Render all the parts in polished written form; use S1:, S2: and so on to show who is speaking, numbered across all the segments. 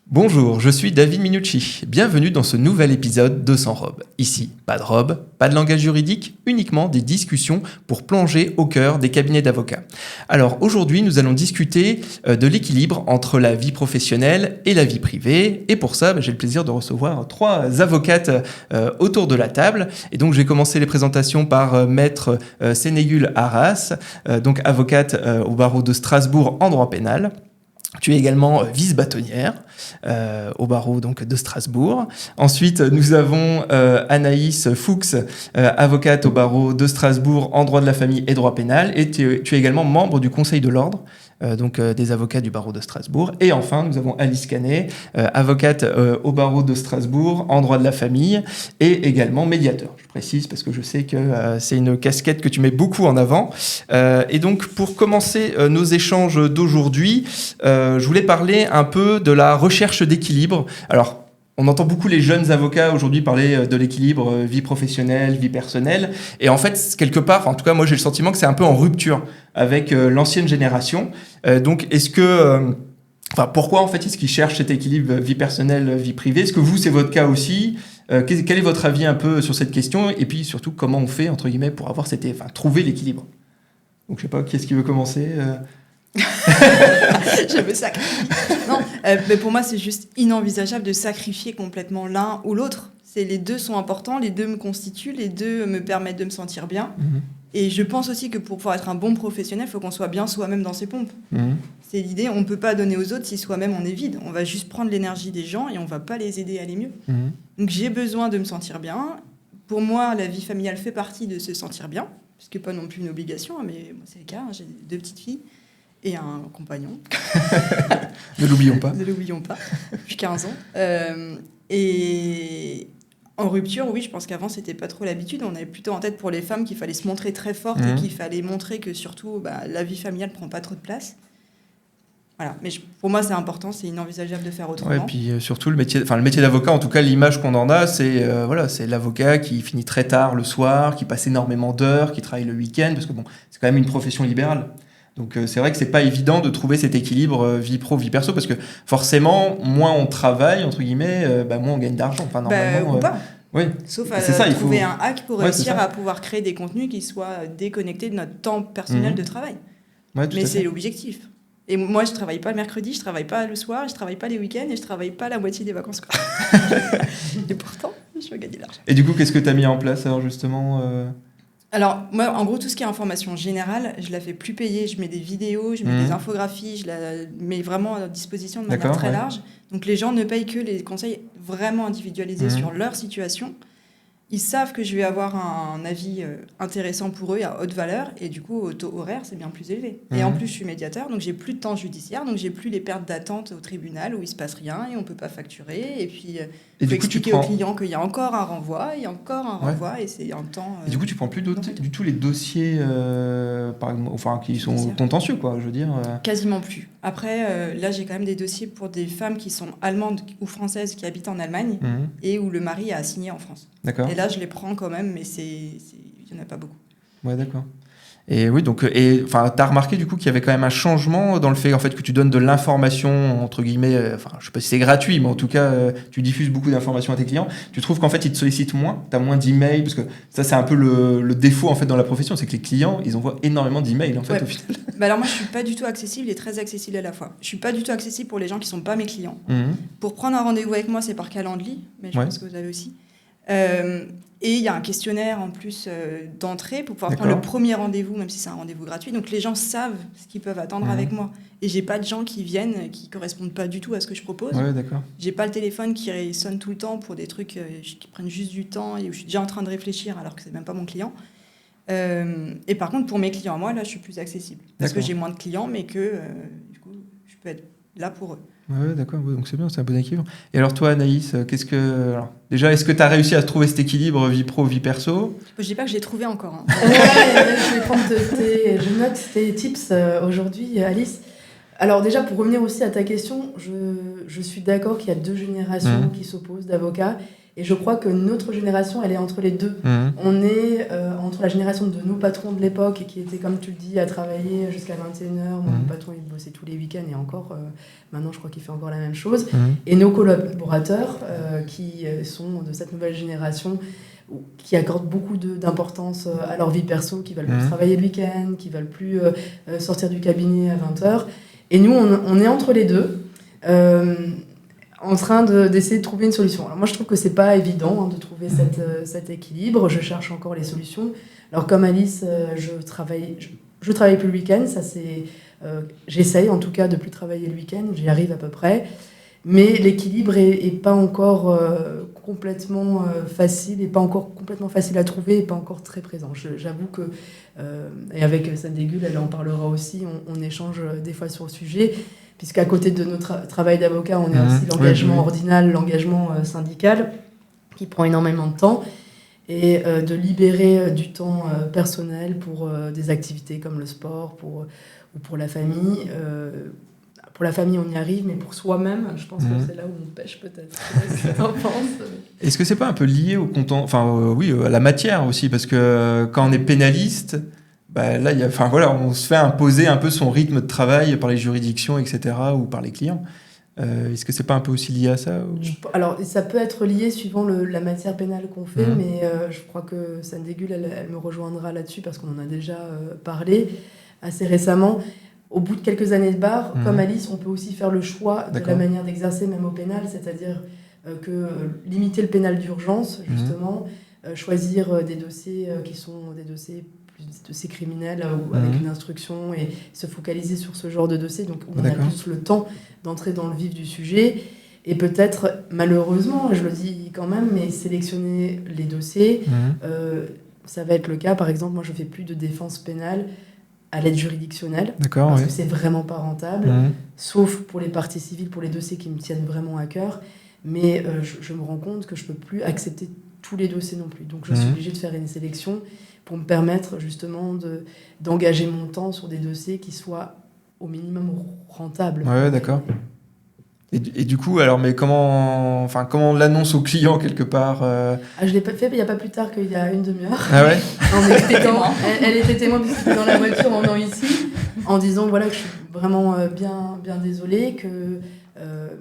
S1: Bonjour, je suis David Minucci. Bienvenue dans ce nouvel épisode de Sans robe. Ici, pas de robe, pas de langage juridique, uniquement des discussions pour plonger au cœur des cabinets d'avocats. Alors aujourd'hui, nous allons discuter de l'équilibre entre la vie professionnelle et la vie privée. Et pour ça, j'ai le plaisir de recevoir 3 avocates autour de la table. Et donc, je vais commencer les présentations par Maître Sénégule Arras, donc avocate au barreau de Strasbourg en droit pénal. Tu es également vice-bâtonnière au barreau donc, de Strasbourg. Ensuite, nous avons Anaïs Fuchs, avocate au barreau de Strasbourg en droit de la famille et droit pénal. Et tu es également membre du Conseil de l'Ordre, des avocats du barreau de Strasbourg. Et enfin, nous avons Alice Canet, avocate au barreau de Strasbourg en droit de la famille et également médiateur. Je précise parce que je sais que c'est une casquette que tu mets beaucoup en avant. Et donc, pour commencer nos échanges d'aujourd'hui, je voulais parler un peu de la recherche d'équilibre. Alors, on entend beaucoup les jeunes avocats aujourd'hui parler de l'équilibre vie professionnelle, vie personnelle. Et en fait, quelque part, en tout cas, moi, j'ai le sentiment que c'est un peu en rupture avec l'ancienne génération. Donc, est-ce que... pourquoi, en fait, est-ce qu'ils cherchent cet équilibre vie personnelle, vie privée ? Est-ce que vous, c'est votre cas aussi ? Quel est votre avis un peu sur cette question ? Et puis, surtout, comment on fait, entre guillemets, pour avoir trouver l'équilibre ? Donc, je sais pas, qui est-ce qui veut commencer
S2: Je me sacrifie. Non, mais pour moi, c'est juste inenvisageable de sacrifier complètement l'un ou l'autre. Les deux sont importants, les deux me constituent, les deux me permettent de me sentir bien. Mmh. Et je pense aussi que pour pouvoir être un bon professionnel, il faut qu'on soit bien soi-même dans ses pompes. Mmh. C'est l'idée, on ne peut pas donner aux autres si soi-même on est vide. On va juste prendre l'énergie des gens et on ne va pas les aider à aller mieux. Mmh. Donc j'ai besoin de me sentir bien. Pour moi, la vie familiale fait partie de se sentir bien, ce qui n'est pas non plus une obligation, mais moi, c'est le cas. J'ai 2 petites filles. Et un compagnon.
S1: Ne l'oublions pas.
S2: Ne l'oublions pas. Depuis 15 ans. Et en rupture, oui, je pense qu'avant, c'était pas trop l'habitude. On avait plutôt en tête pour les femmes qu'il fallait se montrer très forte et qu'il fallait montrer que surtout, la vie familiale prend pas trop de place. Voilà. Mais pour moi, c'est important, c'est inenvisageable de faire autrement.
S1: Ouais, et puis surtout, le métier d'avocat, en tout cas, l'image qu'on en a, c'est l'avocat qui finit très tard le soir, qui passe énormément d'heures, qui travaille le week-end, parce que c'est quand même une profession libérale. Donc c'est vrai que c'est pas évident de trouver cet équilibre vie pro, vie perso, parce que forcément, moins on travaille, entre guillemets, moins on gagne d'argent. Enfin, normalement,
S2: ou pas.
S1: Oui.
S2: Sauf à trouver un hack pour réussir à pouvoir créer des contenus qui soient déconnectés de notre temps personnel de travail. Ouais, mais c'est l'objectif. Et moi, je travaille pas le mercredi, je travaille pas le soir, je travaille pas les week-ends et je travaille pas la moitié des vacances. Et pourtant, je veux gagner de l'argent.
S1: Et du coup, qu'est-ce que tu as mis en place alors justement
S2: Alors, moi, en gros, tout ce qui est information générale, je la fais plus payer. Je mets des vidéos, je mets des infographies, je la mets vraiment à disposition de manière très large. Donc, les gens ne payent que les conseils vraiment individualisés sur leur situation. Ils savent que je vais avoir un avis intéressant pour eux, à haute valeur, et du coup, au taux horaire, c'est bien plus élevé. Et en plus, je suis médiateur, donc j'ai plus de temps judiciaire, donc j'ai plus les pertes d'attente au tribunal où il se passe rien et on peut pas facturer. Et puis, il faut expliquer au client qu'il y a encore un renvoi, il y a encore un renvoi, et c'est un temps...
S1: et du coup, tu prends plus du tout les dossiers qui sont contentieux, quoi, je veux dire.
S2: Quasiment plus. Après, là, j'ai quand même des dossiers pour des femmes qui sont allemandes ou françaises qui habitent en Allemagne et où le mari a signé en France.
S1: D'accord.
S2: Et là, je les prends quand même, mais il n'y en a pas beaucoup.
S1: Ouais, d'accord. Et oui, donc, t'as remarqué du coup qu'il y avait quand même un changement dans le fait en fait que tu donnes de l'information entre guillemets, je sais pas si c'est gratuit, mais en tout cas, tu diffuses beaucoup d'informations à tes clients. Tu trouves qu'en fait ils te sollicitent moins, t'as moins d'emails, parce que ça c'est un peu le défaut en fait dans la profession, c'est que les clients ils envoient énormément d'emails en fait au final.
S2: Alors moi je suis pas du tout accessible et très accessible à la fois. Je suis pas du tout accessible pour les gens qui sont pas mes clients. Pour prendre un rendez-vous avec moi, c'est par Calendly, mais je pense que vous avez aussi. Et il y a un questionnaire en plus d'entrée pour pouvoir prendre le premier rendez-vous, même si c'est un rendez-vous gratuit. Donc les gens savent ce qu'ils peuvent attendre avec moi. Et j'ai pas de gens qui viennent qui correspondent pas du tout à ce que je propose.
S1: Ouais, d'accord.
S2: J'ai pas le téléphone qui sonne tout le temps pour des trucs qui prennent juste du temps et où je suis déjà en train de réfléchir alors que c'est même pas mon client. Et par contre, pour mes clients à moi, là, je suis plus accessible. Parce que j'ai moins de clients, mais que du coup, je peux être là pour eux.
S1: Ouais, d'accord, donc c'est bien, c'est un bon équilibre. Et alors toi, Anaïs, déjà, est-ce que tu as réussi à trouver cet équilibre vie pro, vie perso ?
S2: Je dis pas que j'ai trouvé encore.
S3: Je vais prendre je note tes tips aujourd'hui, Alice. Alors déjà, pour revenir aussi à ta question, je suis d'accord qu'il y a 2 générations qui s'opposent d'avocats. Et je crois que notre génération, elle est entre les deux. On est entre la génération de nos patrons de l'époque, qui étaient, comme tu le dis, à travailler jusqu'à 21h. Mon patron, il bossait tous les week-ends et encore, maintenant, je crois qu'il fait encore la même chose. Et nos collaborateurs, qui sont de cette nouvelle génération, qui accordent beaucoup d'importance à leur vie perso, qui veulent plus travailler le week-end, qui veulent plus sortir du cabinet à 20h. Et nous, on est entre les deux. En train d'essayer de trouver une solution. Alors moi, je trouve que c'est pas évident de trouver cet équilibre. Je cherche encore les solutions. Alors comme Alice, je travaille plus le week-end. Ça c'est, j'essaye en tout cas de plus travailler le week-end. J'y arrive à peu près. Mais l'équilibre est pas encore complètement facile, et pas encore complètement facile à trouver, et pas encore très présent. J'avoue que, et avec Sandy Gull, elle en parlera aussi, on échange des fois sur le sujet, puisqu'à côté de notre travail d'avocat, on a aussi l'engagement ordinal, l'engagement syndical, qui prend énormément de temps, et de libérer du temps personnel pour des activités comme le sport, ou pour la famille. Pour la famille, on y arrive, mais pour soi-même, je pense que c'est là où on pêche peut-être. Qu'est-ce que t'en penses ?
S1: Est-ce que c'est pas un peu lié au content, à la matière aussi, parce que quand on est pénaliste, là, on se fait imposer un peu son rythme de travail par les juridictions, etc., ou par les clients. Est-ce que c'est pas un peu aussi lié à ça ou...
S3: Alors, ça peut être lié suivant la matière pénale qu'on fait, mais je crois que Sandy Gull, elle me rejoindra là-dessus, parce qu'on en a déjà parlé assez récemment. Au bout de quelques années de barre, comme Alice, on peut aussi faire le choix de la manière d'exercer, même au pénal, c'est-à-dire limiter le pénal d'urgence, justement, choisir des dossiers qui sont des dossiers criminels ou avec une instruction, et se focaliser sur ce genre de dossier, donc on a plus le temps d'entrer dans le vif du sujet, et peut-être, malheureusement, je le dis quand même, mais sélectionner les dossiers, ça va être le cas. Par exemple, moi je fais plus de défense pénale à l'aide juridictionnelle, parce que c'est vraiment pas rentable, sauf pour les parties civiles, pour les dossiers qui me tiennent vraiment à cœur, mais je me rends compte que je peux plus accepter tous les dossiers non plus, donc je suis obligée de faire une sélection pour me permettre justement d'engager mon temps sur des dossiers qui soient au minimum rentables.
S1: Ouais, d'accord. Et du coup, alors, mais comment on l'annonce au client quelque part
S3: Je l'ai fait il n'y a pas plus tard qu'il y a une demi-heure.
S1: Ah ouais.
S3: En expliquant, elle était témoin puisque c'était dans la voiture en venant ici, en disant voilà que je suis vraiment bien désolée,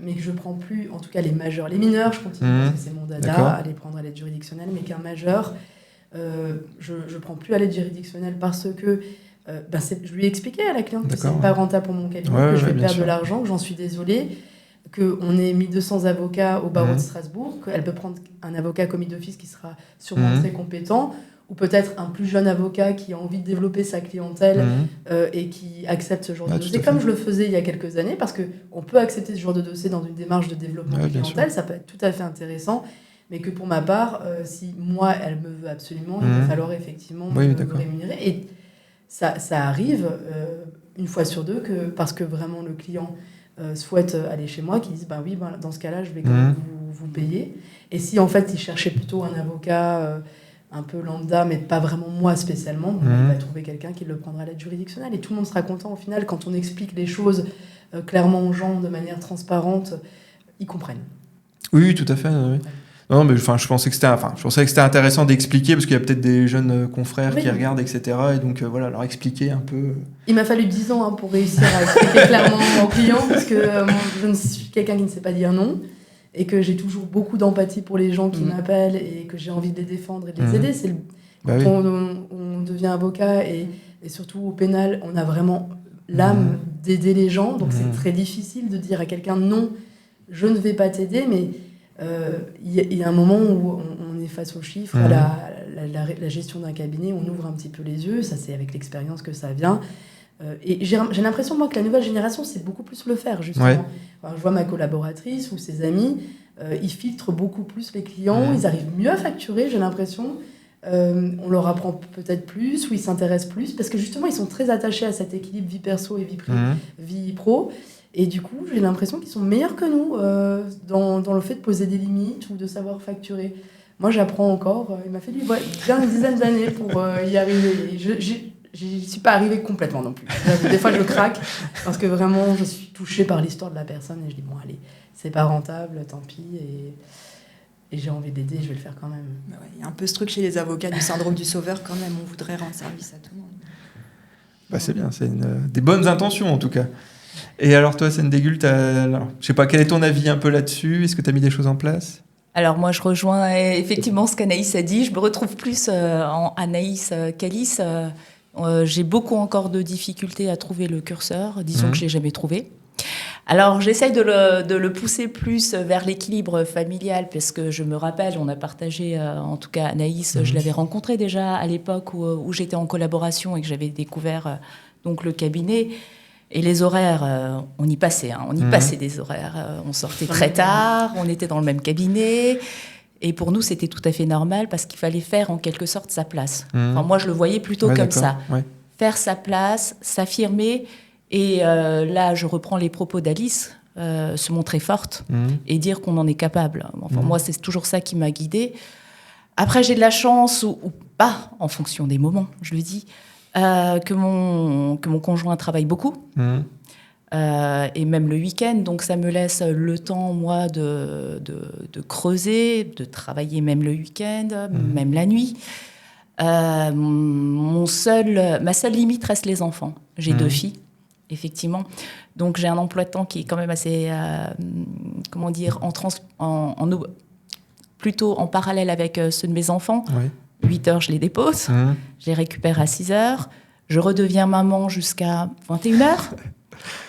S3: mais que je prends plus, en tout cas les majeurs, les mineurs, je continue parce que c'est mon dada, à les prendre à l'aide juridictionnelle, mais qu'un majeur, je prends plus à l'aide juridictionnelle parce que je lui ai expliqué à la cliente que c'est pas rentable pour mon cabinet, que je vais perdre de l'argent, que j'en suis désolée, qu'on ait 1200 avocats au barreau de Strasbourg, qu'elle peut prendre un avocat commis d'office qui sera sûrement très compétent, ou peut-être un plus jeune avocat qui a envie de développer sa clientèle et qui accepte ce genre de dossier, comme je le faisais il y a quelques années, parce qu'on peut accepter ce genre de dossier dans une démarche de développement de clientèle, ça peut être tout à fait intéressant, mais que pour ma part, si moi, elle me veut absolument, il va falloir effectivement me rémunérer. Et ça arrive une fois sur deux, parce que vraiment le client souhaite aller chez moi, qui disent dans ce cas-là, je vais quand même vous payer. Et si en fait, il cherchait plutôt un avocat un peu lambda, mais pas vraiment moi spécialement, il va trouver quelqu'un qui le prendra à l'aide juridictionnelle. Et tout le monde sera content au final quand on explique les choses clairement aux gens de manière transparente, ils comprennent.
S1: Oui, tout à fait. Oui. Non, mais je pensais que c'était intéressant d'expliquer, parce qu'il y a peut-être des jeunes confrères qui regardent, etc. Et donc leur expliquer un peu. Il
S3: m'a fallu 10 ans pour réussir à expliquer clairement aux clients, parce que je suis quelqu'un qui ne sait pas dire non, et que j'ai toujours beaucoup d'empathie pour les gens qui m'appellent, et que j'ai envie de les défendre et de les aider. Quand on devient avocat, et surtout au pénal, on a vraiment l'âme d'aider les gens, donc c'est très difficile de dire à quelqu'un non, je ne vais pas t'aider, mais il y a un moment où on est face aux chiffres, à la gestion d'un cabinet, on ouvre un petit peu les yeux, ça c'est avec l'expérience que ça vient. Et j'ai l'impression, moi, que la nouvelle génération, c'est beaucoup plus le faire, justement. Ouais. Je vois ma collaboratrice ou ses amis, ils filtrent beaucoup plus les clients, ils arrivent mieux à facturer, j'ai l'impression. On leur apprend peut-être plus, ou ils s'intéressent plus, parce que justement, ils sont très attachés à cet équilibre vie perso et vie pro. Et du coup, j'ai l'impression qu'ils sont meilleurs que nous dans le fait de poser des limites ou de savoir facturer. Moi, j'apprends encore. Il m'a fallu bien une dizaine d'années pour y arriver. j'y suis pas arrivée complètement non plus. Des fois, je craque parce que vraiment, je suis touchée par l'histoire de la personne et je dis bon, allez, c'est pas rentable, tant pis. Et j'ai envie d'aider, je vais le faire quand même.
S2: Il y a un peu ce truc chez les avocats du syndrome du sauveur quand même. On voudrait rendre service à tout le monde.
S1: C'est bien, c'est des bonnes intentions en tout cas. Et alors toi, Sendegül, je sais pas, quel est ton avis un peu là-dessus ? Est-ce que tu as mis des choses en place ?
S4: Alors moi, je rejoins effectivement ce qu'Anaïs a dit. Je me retrouve plus en Anaïs qu'Alice. J'ai beaucoup encore de difficultés à trouver le curseur. Disons que je l'ai jamais trouvé. Alors j'essaye de le pousser plus vers l'équilibre familial, parce que je me rappelle, on a partagé, en tout cas Anaïs, je l'avais rencontrée déjà à l'époque où j'étais en collaboration et que j'avais découvert donc le cabinet. Et les horaires, on y passait, on y passait des horaires. On sortait très tard, on était dans le même cabinet. Et pour nous, c'était tout à fait normal parce qu'il fallait faire en quelque sorte sa place. Enfin, moi, je le voyais plutôt comme ça. Ouais. Faire sa place, s'affirmer. Et là, je reprends les propos d'Alice, se montrer forte et dire qu'on en est capable. Enfin, moi, c'est toujours ça qui m'a guidée. Après, j'ai de la chance ou pas, en fonction des moments, je le dis, que mon conjoint travaille beaucoup, et même le week-end. Donc, ça me laisse le temps, moi, de creuser, de travailler même le week-end, même la nuit. Ma seule limite reste les enfants. J'ai 2 filles, effectivement. Donc, j'ai un emploi de temps qui est quand même assez, plutôt en parallèle avec ceux de mes enfants. Oui. 8 heures, je les dépose. Je les récupère à 6 heures. Je redeviens maman jusqu'à 21 heures.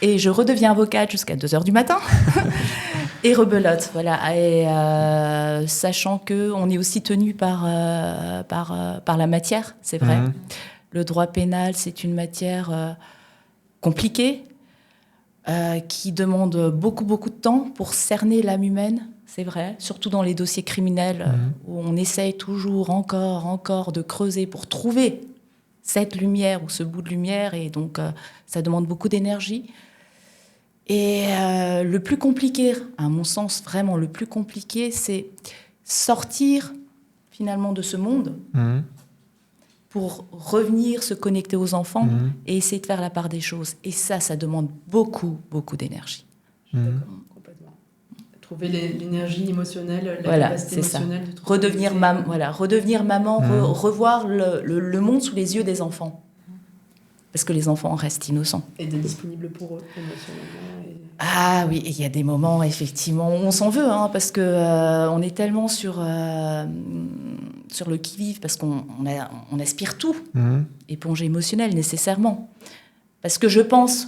S4: Et je redeviens avocate jusqu'à 2 heures du matin. Et rebelote, voilà. Et sachant qu'on est aussi tenu par la matière, c'est vrai. Le droit pénal, c'est une matière compliquée, qui demande beaucoup de temps pour cerner l'âme humaine. C'est vrai, surtout dans les dossiers criminels où on essaye toujours encore de creuser pour trouver cette lumière ou ce bout de lumière, et donc ça demande beaucoup d'énergie. Et le plus compliqué, à mon sens vraiment le plus compliqué, c'est sortir finalement de ce monde pour revenir se connecter aux enfants et essayer de faire la part des choses. Et ça demande beaucoup d'énergie.
S3: Trouver l'énergie émotionnelle, la capacité émotionnelle.
S4: Redevenir maman, revoir le monde sous les yeux des enfants. Parce que les enfants restent innocents. Et
S3: d'être disponible pour eux émotionnellement.
S4: Ah oui, il y a des moments, effectivement, où on s'en veut, parce qu'on est tellement sur le qui-vive, parce qu'on aspire tout, éponge émotionnelle nécessairement. Parce que je pense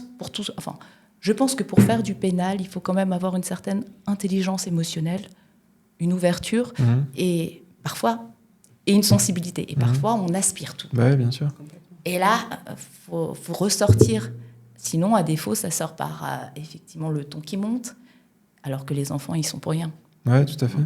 S4: que pour faire du pénal, il faut quand même avoir une certaine intelligence émotionnelle, une ouverture et une sensibilité. Et parfois, on aspire tout.
S1: Oui, bien sûr.
S4: Et là, faut ressortir. Sinon, à défaut, ça sort par effectivement le ton qui monte, alors que les enfants, ils sont pour rien.
S1: Oui, tout à fait.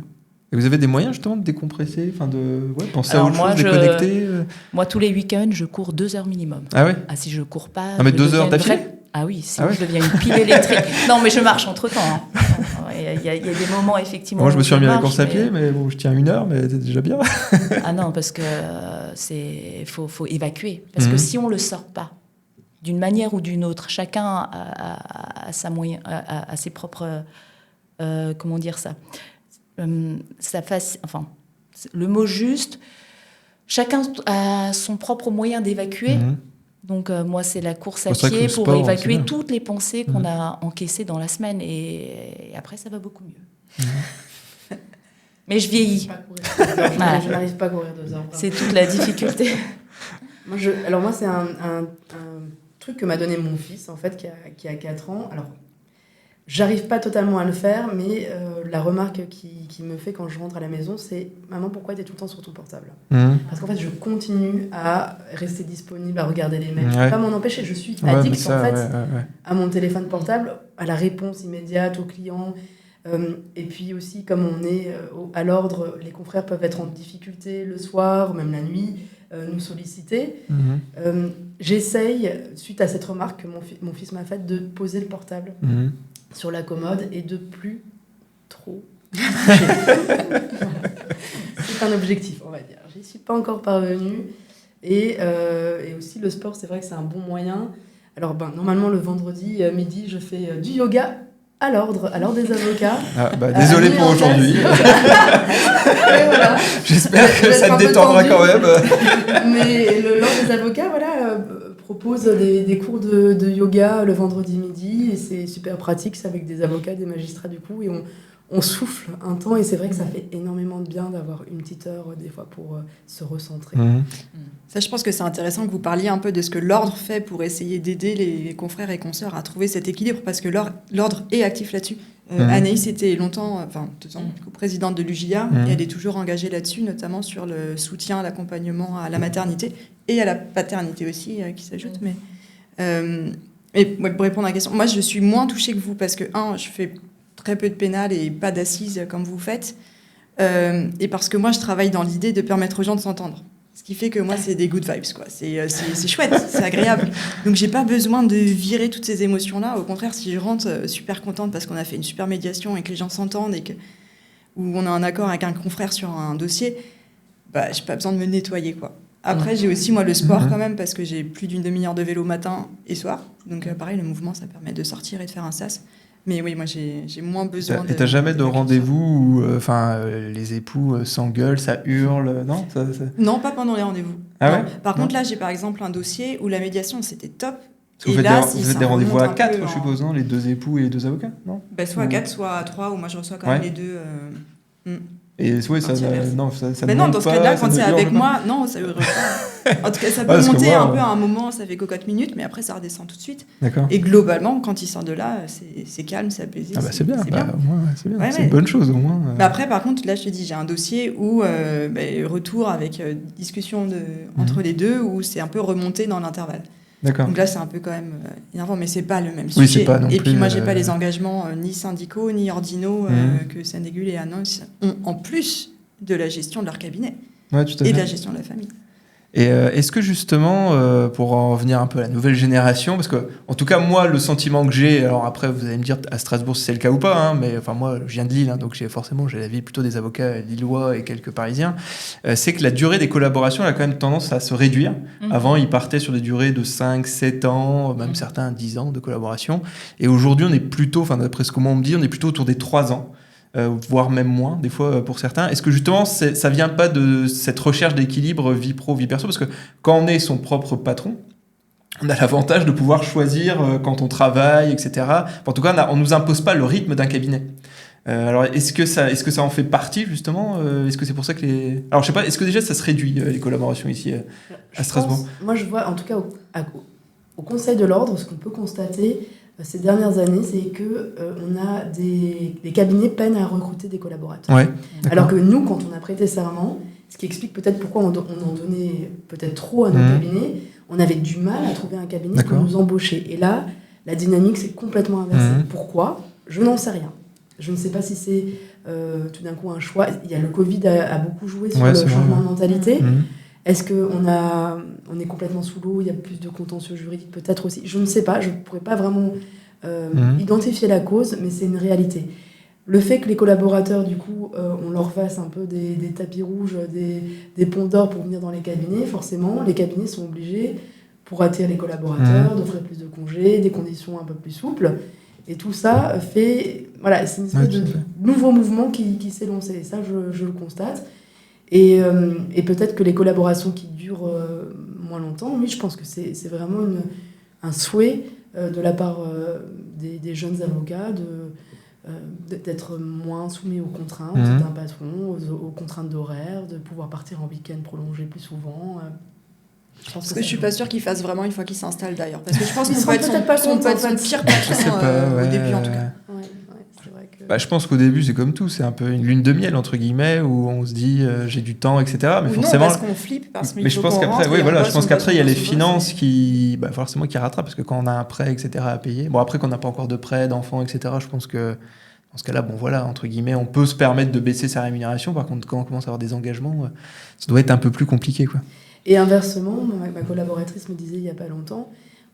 S1: Et vous avez des moyens justement de décompresser, de penser à autre chose, déconnecter
S4: Moi, tous les week-ends, je cours 2 heures minimum.
S1: Ah oui.
S4: Si je cours pas...
S1: Ah mais 2 heures d'affilée
S4: Ah oui, sinon je deviens une pile électrique. Non, mais je marche entre-temps. Il y a des moments, effectivement...
S1: Moi, je me suis remis à la course à pied, mais bon, je tiens 1 heure, mais c'est déjà bien.
S4: Ah non, parce que faut évacuer. Parce que si on le sort pas, d'une manière ou d'une autre, chacun a ses propres... comment dire ça le mot juste, chacun a son propre moyen d'évacuer. Donc moi, c'est la course à pied pour évacuer toutes les pensées qu'on a encaissées dans la semaine, et après ça va beaucoup mieux. Mais je vieillis.
S3: Je n'arrive pas à courir 2 heures.
S4: C'est toute la difficulté.
S3: Moi, c'est un truc que m'a donné mon fils, en fait, qui a 4 ans. Alors, j'arrive pas totalement à le faire, mais la remarque qui me fait quand je rentre à la maison, c'est « Maman, pourquoi tu es tout le temps sur ton portable ?» Parce qu'en fait, je continue à rester disponible, à regarder les mails. Je ne peux pas m'en empêcher. Je suis addict, à mon téléphone portable, à la réponse immédiate aux clients. Et puis aussi, comme on est à l'ordre, les confrères peuvent être en difficulté le soir, même la nuit, nous solliciter. J'essaye, suite à cette remarque que mon fils m'a faite, de poser le portable sur la commode et de plus trop. C'est un objectif, on va dire. J'y suis pas encore parvenue, Et aussi le sport, c'est vrai que c'est un bon moyen. Alors normalement le vendredi midi, je fais du yoga à l'ordre des avocats.
S1: Désolé pour aujourd'hui. Voilà. J'espère que ça te détendra quand même.
S3: Mais l'ordre des avocats, propose des cours de yoga le vendredi midi, et c'est super pratique, c'est avec des avocats, des magistrats du coup, et on souffle un temps, et c'est vrai que ça fait énormément de bien d'avoir une petite heure des fois pour se recentrer.
S2: Ça, je pense que c'est intéressant que vous parliez un peu de ce que l'ordre fait pour essayer d'aider les confrères et consoeurs à trouver cet équilibre, parce que l'ordre est actif là-dessus. Anaïs était longtemps, 2 ans, présidente de l'UJA, et elle est toujours engagée là-dessus, notamment sur le soutien à l'accompagnement à la maternité et à la paternité aussi, qui s'ajoute. Mais pour répondre à la question, moi, je suis moins touchée que vous, parce que, je fais très peu de pénal et pas d'assises comme vous faites, et parce que moi, je travaille dans l'idée de permettre aux gens de s'entendre. Ce qui fait que moi, c'est des good vibes, quoi. C'est chouette, c'est agréable. Donc, j'ai pas besoin de virer toutes ces émotions-là. Au contraire, si je rentre super contente parce qu'on a fait une super médiation et que les gens s'entendent ou on a un accord avec un confrère sur un dossier, j'ai pas besoin de me nettoyer, quoi. Après, j'ai aussi, moi, le sport quand même, parce que j'ai plus d'une demi-heure de vélo matin et soir. Donc, pareil, le mouvement, ça permet de sortir et de faire un sas. Mais oui, moi, j'ai moins besoin
S1: Et t'as jamais de rendez-vous où les époux s'engueulent, ça hurle, non
S2: Non, pas pendant les rendez-vous.
S1: Ah ouais.
S2: Par contre, là, j'ai par exemple un dossier où la médiation, c'était top.
S1: Vous faites des rendez-vous à 4, je suppose, non, les 2 époux et les 2 avocats, non?
S2: Soit à 4, soit à 3, où moi, je reçois quand même les 2...
S1: Et oui, ça
S2: mais non, dans ce cas-là, quand c'est avec moi, non, ça hurle pas. En tout cas, ça peut monter un peu à un moment, ça fait cocotte minutes, mais après, ça redescend tout de suite.
S1: D'accord.
S2: Et globalement, quand il sort de là, c'est calme, c'est apaisé.
S1: C'est bien. C'est bien. C'est une bonne chose, au moins.
S2: Mais après, par contre, là, je te dis, j'ai un dossier où, retour avec discussion entre les deux, où c'est un peu remonté dans l'intervalle.
S1: D'accord.
S2: Donc là, c'est un peu quand même énervant, mais c'est pas le même sujet.
S1: Oui, c'est pas non plus,
S2: puis moi, j'ai pas les engagements ni syndicaux ni ordinaux que Sénégule et Annonce ont, en plus de la gestion de leur cabinet et de la gestion de la famille.
S1: Et est-ce que justement, pour en revenir un peu à la nouvelle génération, parce que en tout cas moi le sentiment que j'ai, alors après vous allez me dire à Strasbourg si c'est le cas ou pas, mais moi je viens de Lille, donc j'ai la vie plutôt des avocats lillois et quelques Parisiens, c'est que la durée des collaborations elle a quand même tendance à se réduire. Avant ils partaient sur des durées de 5-7 ans, même certains 10 ans de collaboration, et aujourd'hui on est plutôt, d'après ce que moi on me dit, on est plutôt autour des 3 ans. Voire même moins, des fois, pour certains. Est-ce que justement, ça vient pas de cette recherche d'équilibre vie pro, vie perso? Parce que quand on est son propre patron, on a l'avantage de pouvoir choisir quand on travaille, etc. En tout cas, on nous impose pas le rythme d'un cabinet. Alors, est-ce que ça en fait partie, justement? Est-ce que c'est pour ça que Alors, je sais pas, est-ce que déjà ça se réduit, les collaborations ici à Strasbourg?
S3: Moi, je vois, en tout cas, au Conseil de l'Ordre, ce qu'on peut constater ces dernières années, c'est que on a les cabinets peinent à recruter des collaborateurs.
S1: Ouais,
S3: alors que nous, quand on a prêté serment, ce qui explique peut-être pourquoi on en donnait peut-être trop à nos cabinets, on avait du mal à trouver un cabinet pour nous embaucher. Et là, la dynamique s'est complètement inversée. Pourquoi? Je n'en sais rien. Je ne sais pas si c'est tout d'un coup un choix. Il y a le Covid a beaucoup joué sur le changement de mentalité. Est-ce qu'on est complètement sous l'eau? Il y a plus de contentieux juridiques peut-être aussi. Je ne sais pas, je ne pourrais pas vraiment identifier la cause, mais c'est une réalité. Le fait que les collaborateurs, du coup, on leur fasse un peu des tapis rouges, des ponts d'or pour venir dans les cabinets, forcément, les cabinets sont obligés, pour attirer les collaborateurs, d'offrir plus de congés, des conditions un peu plus souples. Et tout ça fait... Voilà, c'est une espèce de nouveau mouvement qui s'est lancé. Et ça, je le constate. Et peut-être que les collaborations qui durent moins longtemps, oui, je pense que c'est vraiment un souhait de la part des jeunes avocats d'être moins soumis aux contraintes d'un patron, aux contraintes d'horaire, de pouvoir partir en week-end prolongé plus souvent.
S2: Parce que je suis pas sûre qu'il fasse vraiment une fois qu'il s'installe d'ailleurs. Parce que je pense qu'il peut être son pire patron au début en tout cas.
S1: Je pense qu'au début, c'est comme tout, c'est un peu une lune de miel, entre guillemets, où on se dit j'ai du temps, etc. Mais forcément.
S2: Non, parce qu'on flippe,
S1: mais je pense qu'après, il y a les finances qui rattrapent, parce que quand on a un prêt, etc., à payer. Bon, après, qu'on n'a pas encore de prêt, d'enfants, etc., je pense que dans ce cas-là, entre guillemets, on peut se permettre de baisser sa rémunération. Par contre, quand on commence à avoir des engagements, ça doit être un peu plus compliqué, quoi.
S3: Et inversement, ma collaboratrice me disait il n'y a pas longtemps,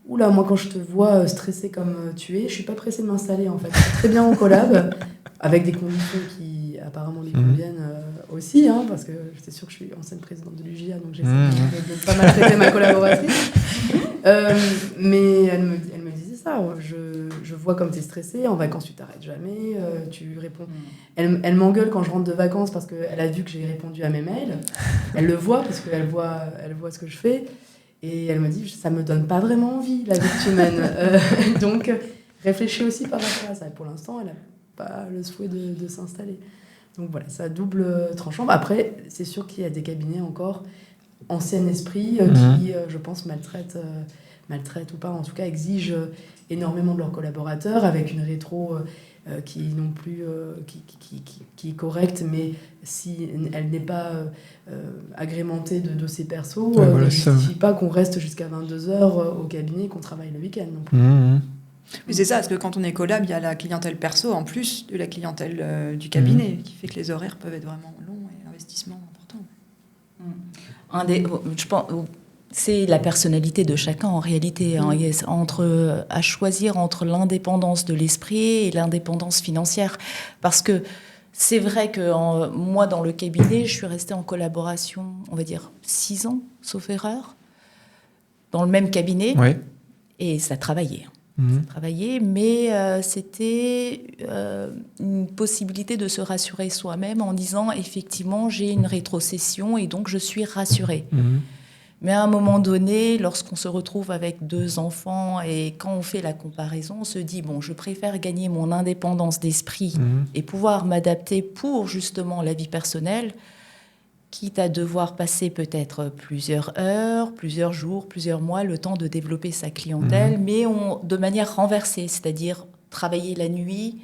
S3: oula, moi quand je te vois stressé comme tu es, je suis pas pressée de m'installer en fait. Je suis très bien en collab, avec des conditions qui apparemment lui conviennent aussi, hein, parce que c'est sûr que je suis ancienne présidente de l'UJA, donc j'essaie de ne pas maltraiter ma collaboratrice. Mais elle me disait ça, je vois comme tu es stressée, en vacances tu t'arrêtes jamais, tu réponds. Elle m'engueule quand je rentre de vacances parce qu'elle a vu que j'ai répondu à mes mails. Elle le voit parce qu'elle voit ce que je fais. Et elle me dit, ça me donne pas vraiment envie, la vie que tu mènes. Donc, réfléchis aussi par rapport à ça. Et pour l'instant, elle n'a pas le souhait de s'installer. Donc voilà, ça double tranchant. Après, c'est sûr qu'il y a des cabinets encore ancien esprit qui, je pense, maltraitent ou pas, en tout cas exigent énormément de leurs collaborateurs avec une rétro qui non plus qui est correcte, mais si elle n'est pas agrémentée de dossiers perso, ne justifie pas qu'on reste jusqu'à 22h au cabinet et qu'on travaille le week-end non plus.
S2: Mais c'est ça, parce que quand on est collab, il y a la clientèle perso en plus de la clientèle du cabinet, qui fait que les horaires peuvent être vraiment longs et l'investissement important.
S4: Je pense, c'est la personnalité de chacun en réalité, hein, à choisir entre l'indépendance de l'esprit et l'indépendance financière. Parce que c'est vrai que moi, dans le cabinet, je suis restée en collaboration, on va dire, 6 ans, sauf erreur, dans le même cabinet, et ça travaillait. Mais c'était une possibilité de se rassurer soi-même en disant effectivement j'ai une rétrocession et donc je suis rassurée. Mais à un moment donné, lorsqu'on se retrouve avec 2 enfants et quand on fait la comparaison, on se dit bon, je préfère gagner mon indépendance d'esprit et pouvoir m'adapter pour justement la vie personnelle, quitte à devoir passer peut-être plusieurs heures, plusieurs jours, plusieurs mois, le temps de développer sa clientèle, mais de manière renversée, c'est-à-dire travailler la nuit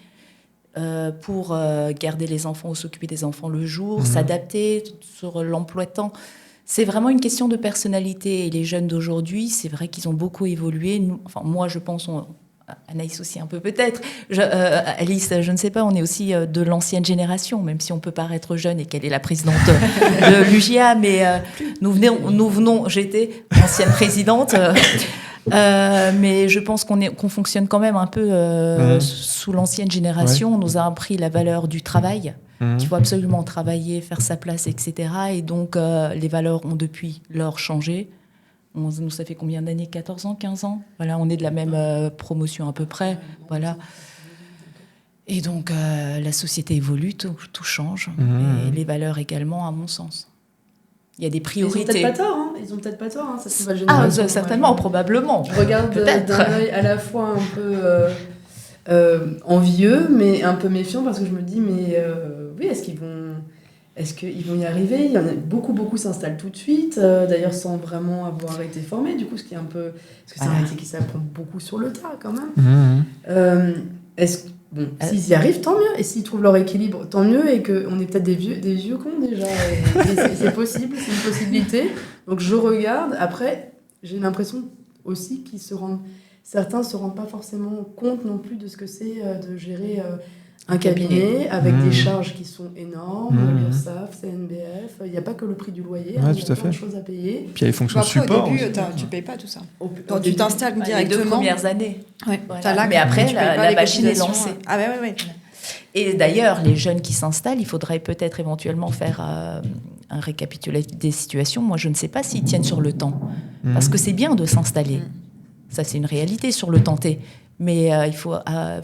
S4: pour garder les enfants ou s'occuper des enfants le jour, s'adapter sur l'emploi de temps. C'est vraiment une question de personnalité. Et les jeunes d'aujourd'hui, c'est vrai qu'ils ont beaucoup évolué. Moi, je pense... Anaïs aussi un peu peut-être. Alice, je ne sais pas, on est aussi de l'ancienne génération, même si on peut paraître jeune et qu'elle est la présidente de l'UJA, mais nous venons, j'étais ancienne présidente, mais je pense qu'on fonctionne quand même un peu sous l'ancienne génération. On nous a appris la valeur du travail, qu'il faut absolument travailler, faire sa place, etc. Et donc les valeurs ont depuis lors changé. Nous, ça fait combien d'années? 14 ans, 15 ans? Voilà, on est de la même promotion à peu près. Voilà. Et donc, la société évolue, tout change. Et les valeurs également, à mon sens. Il y a des priorités.
S3: Ils ont peut-être pas tort, hein, cette nouvelle génération.
S4: Certainement, probablement.
S3: Je regarde d'un œil à la fois un peu envieux, mais un peu méfiant, parce que je me dis, mais oui, est-ce qu'ils vont y arriver? Il y en a beaucoup s'installent tout de suite, d'ailleurs sans vraiment avoir été formés, du coup, ce qui est un peu... Parce que c'est un métier qui s'apprend beaucoup sur le tas, quand même. S'ils y arrivent, tant mieux. Et s'ils trouvent leur équilibre, tant mieux. Et qu'on est peut-être des vieux cons, déjà. Et c'est possible, c'est une possibilité. Donc, je regarde. Après, j'ai l'impression aussi certains se rendent pas forcément compte non plus de ce que c'est de gérer... un cabinet avec des charges qui sont énormes, l'URSSAF, CNBF, il n'y a pas que le prix du loyer, il y a plein de choses à payer.
S1: Puis il y a les fonctions support.
S2: Au début, tu ne payes pas tout ça. Quand tu t'installes directement.
S4: Les 2 premières années.
S2: Voilà.
S4: Mais après, la machine est lancée.
S2: Ah ouais.
S4: Et d'ailleurs, les jeunes qui s'installent, il faudrait peut-être éventuellement faire un récapitulatif des situations. Moi, je ne sais pas s'ils tiennent sur le temps. Parce que c'est bien de s'installer. Ça, c'est une réalité sur le temps T. Mais il faut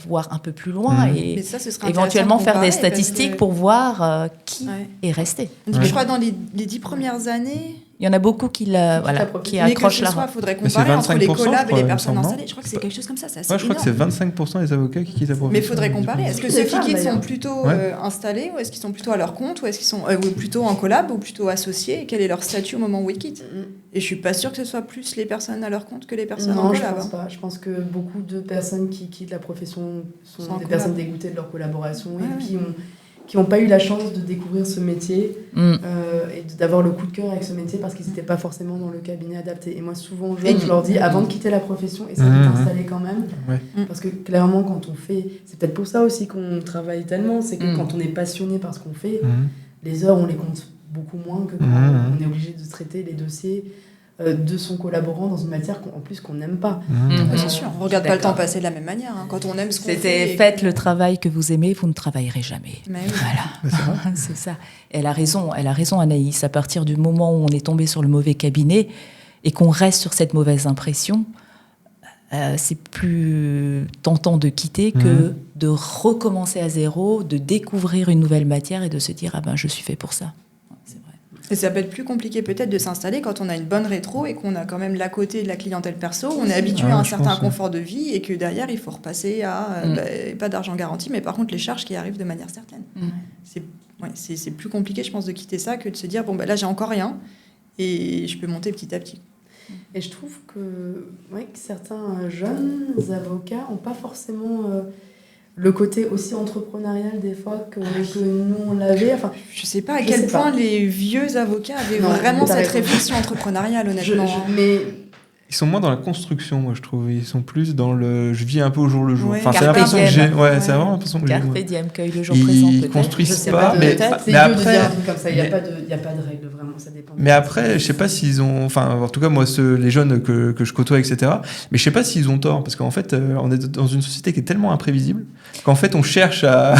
S4: voir un peu plus loin et éventuellement faire des statistiques pour voir qui est resté.
S2: Je crois que dans les 10 premières années...
S4: Il y en a beaucoup qui accrochent la route.
S2: Il faudrait comparer entre les collabs et les personnes installées. Je crois que c'est quelque chose comme ça.
S1: Moi, je crois que c'est 25% des avocats qui quittent la profession.
S2: Mais il faudrait comparer. Est-ce que ceux qui quittent sont plutôt installés, ou est-ce qu'ils sont plutôt à leur compte, ou est-ce qu'ils sont plutôt en collab, ou plutôt associés? Quel est leur statut au moment où ils quittent? Et je suis pas sûre que ce soit plus les personnes à leur compte que les personnes en collab.
S3: Non, je pense pas. Je pense que beaucoup de personnes qui quittent la profession sont des personnes dégoûtées de leur collaboration et qui n'ont pas eu la chance de découvrir ce métier et d'avoir le coup de cœur avec ce métier parce qu'ils n'étaient pas forcément dans le cabinet adapté. Et moi, souvent, je leur dis, avant de quitter la profession, essayez de t'installer quand même. Parce que clairement, quand on fait... C'est peut-être pour ça aussi qu'on travaille tellement, c'est que quand on est passionné par ce qu'on fait, les heures, on les compte beaucoup moins que quand on est obligé de traiter les dossiers de son collaborant dans une matière qu'on n'aime pas.
S2: Bien sûr, on ne regarde pas le temps passer de la même manière. Quand on aime ce qu'on fait...
S4: Faites le travail que vous aimez, vous ne travaillerez jamais.
S2: Mais
S4: voilà, c'est ça. Elle a raison, Anaïs. À partir du moment où on est tombé sur le mauvais cabinet et qu'on reste sur cette mauvaise impression, c'est plus tentant de quitter que de recommencer à zéro, de découvrir une nouvelle matière et de se dire je suis fait pour ça.
S2: Et ça peut être plus compliqué peut-être de s'installer quand on a une bonne rétro et qu'on a quand même l'à côté de la clientèle perso, on est habitué à un certain confort de vie et que derrière il faut repasser à pas d'argent garanti, mais par contre les charges qui arrivent de manière certaine. C'est plus compliqué, je pense, de quitter ça que de se dire là j'ai encore rien et je peux monter petit à petit.
S3: Et je trouve que certains jeunes avocats n'ont pas forcément le côté aussi entrepreneurial des fois que nous on l'avait. Enfin,
S2: je ne sais pas à quel point les vieux avocats avaient vraiment cette réflexion entrepreneuriale, honnêtement.
S3: Mais
S1: ils sont moins dans la construction, moi je trouve. Ils sont plus dans le. Je vis un peu au jour le jour.
S4: Ouais,
S1: c'est l'impression que j'ai. Ouais, c'est vraiment l'impression que j'ai.
S4: Carpe diem, cueille le jour présent.
S1: Ils construisent pas, mais
S3: c'est
S1: après.
S3: De dire un truc comme ça. Il n'y a pas de règle vraiment. Ça dépend.
S1: Mais après, je sais pas s'ils ont. Enfin, en tout cas, moi, les jeunes que je côtoie, etc. Mais je sais pas s'ils ont tort, parce qu'en fait, on est dans une société qui est tellement imprévisible qu'en fait, on cherche à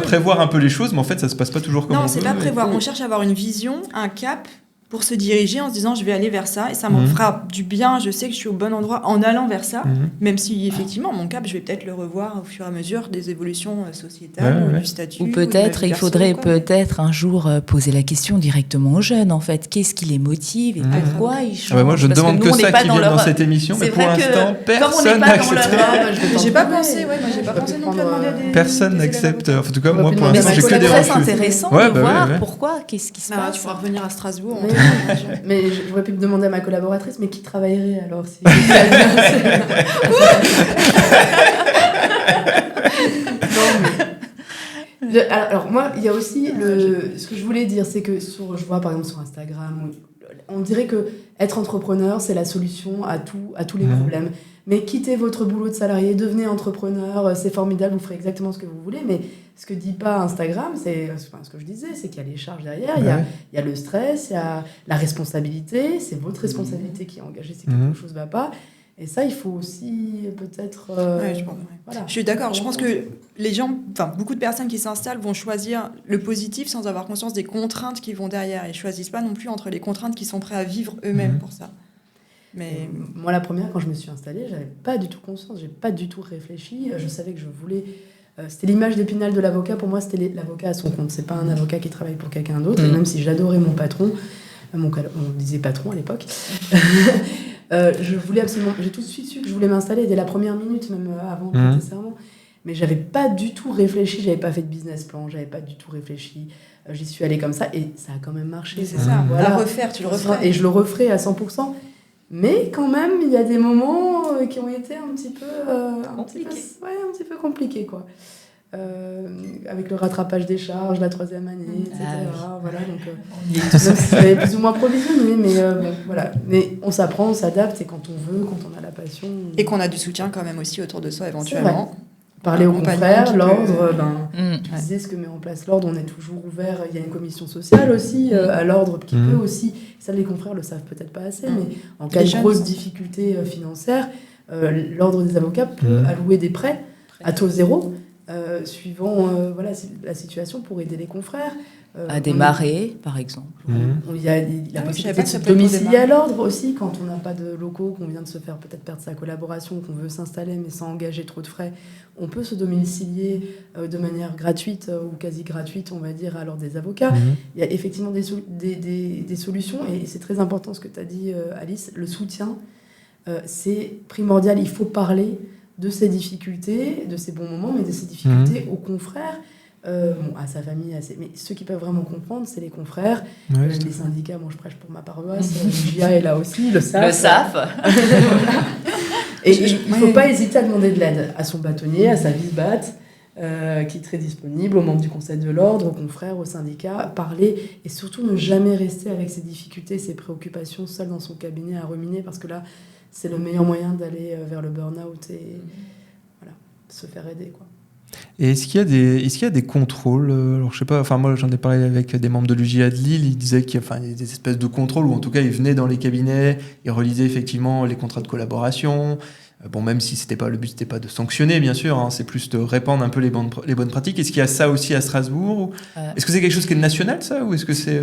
S1: prévoir un peu les choses, mais en fait, ça se passe pas toujours comme on veut.
S2: Non, c'est pas prévoir. On cherche à avoir une vision, un cap, pour se diriger en se disant je vais aller vers ça et ça me fera du bien, je sais que je suis au bon endroit en allant vers ça, même si effectivement mon cap je vais peut-être le revoir au fur et à mesure des évolutions sociétales ou du statut.
S4: Ou peut-être il faudrait peut-être un jour poser la question directement aux jeunes en fait, qu'est-ce qui les motive et pourquoi ils changent.
S1: Moi je ne demande que ça qui viennent dans cette émission, mais pour l'instant personne n'accepte.
S2: J'ai pas pensé, moi j'ai pas pensé non plus à demander à des.
S1: Personne n'accepte, en tout cas moi pour l'instant j'ai que des refus.
S4: C'est intéressant de voir pourquoi, qu'est-ce qui se passe.
S2: Tu pourras revenir à Strasbourg.
S3: Mais j'aurais pu me demander à ma collaboratrice, mais qui travaillerait alors si... Alors moi, il y a aussi ce que je voulais dire, c'est que je vois par exemple sur Instagram, on dirait que être entrepreneur, c'est la solution à tous les problèmes. Mais quittez votre boulot de salarié, devenez entrepreneur, c'est formidable, vous ferez exactement ce que vous voulez. Mais ce que dit pas Instagram, c'est ce que je disais, c'est qu'il y a les charges derrière, il y a le stress, il y a la responsabilité, c'est votre responsabilité qui est engagée si quelque chose ne va pas. Et ça, il faut aussi peut-être...
S2: Je suis d'accord. Je pense que les gens, beaucoup de personnes qui s'installent vont choisir le positif sans avoir conscience des contraintes qui vont derrière. Ils ne choisissent pas non plus entre les contraintes qu'ils sont prêts à vivre eux-mêmes pour ça. Mais
S3: moi, la première, quand je me suis installée, j'avais pas du tout conscience, j'ai pas du tout réfléchi. Je savais que je voulais... c'était l'image d'Épinal de l'avocat. Pour moi, c'était l'avocat à son compte. C'est pas un avocat qui travaille pour quelqu'un d'autre. Et même si j'adorais mon patron, on disait patron à l'époque, je voulais absolument... J'ai tout de suite su que je voulais m'installer dès la première minute, même avant de prêter serment. Mais j'avais pas du tout réfléchi, j'avais pas fait de business plan, j'avais pas du tout réfléchi. J'y suis allée comme ça et ça a quand même marché.
S2: C'est ça, à refaire, tu le referais.
S3: Et je le referai à 100%. Mais quand même, il y a des moments qui ont été un petit peu compliqués, quoi. Avec le rattrapage des charges, la 3e année, etc. Voilà, donc, c'est plus ou moins provisionné, mais voilà. Mais on s'apprend, on s'adapte, et quand on veut, quand on a la passion...
S2: Et qu'on a du soutien quand même aussi autour de soi, éventuellement.
S3: Parler aux confrères, l'ordre, tu disais ce que met en place l'ordre, on est toujours ouvert, il y a une commission sociale aussi à l'ordre qui peut aussi, ça les confrères le savent peut-être pas assez, mais en cas de grosse difficulté financière, l'ordre des avocats peut allouer des prêts à taux zéro, suivant la situation pour aider les confrères.
S4: À démarrer, par exemple.
S3: Il y a la possibilité de se domicilier à l'ordre aussi, quand on n'a pas de locaux, qu'on vient de se faire peut-être perdre sa collaboration, qu'on veut s'installer mais sans engager trop de frais. On peut se domicilier de manière gratuite ou quasi gratuite, on va dire, à l'ordre des avocats. Il y a effectivement des solutions, et c'est très important ce que tu as dit, Alice. Le soutien, c'est primordial. Il faut parler de ses difficultés, de ses bons moments, mais de ses difficultés aux confrères. À sa famille, mais ceux qui peuvent vraiment comprendre, c'est les confrères, les syndicats. Moi, je prêche pour ma paroisse. JA est là aussi, le SAF. Et il ne faut pas hésiter à demander de l'aide à son bâtonnier, à sa vice-bat, qui est très disponible, aux membres du Conseil de l'Ordre, aux confrères, aux syndicats, parler, et surtout ne jamais rester avec ses difficultés, ses préoccupations seul dans son cabinet à ruminer, parce que là, c'est le meilleur moyen d'aller vers le burn-out et se faire aider, quoi.
S1: Et est-ce qu'il y a des contrôles alors, je sais pas, enfin, moi, j'en ai parlé avec des membres de l'UJA de Lille, ils disaient qu'il y a des espèces de contrôles, ou en tout cas, ils venaient dans les cabinets, ils relisaient effectivement les contrats de collaboration. Bon, même si le but, c'était pas de sanctionner, bien sûr, hein, c'est plus de répandre un peu les bonnes pratiques. Est-ce qu'il y a ça aussi à Strasbourg Est-ce que c'est quelque chose qui est national, ça, ou est-ce que c'est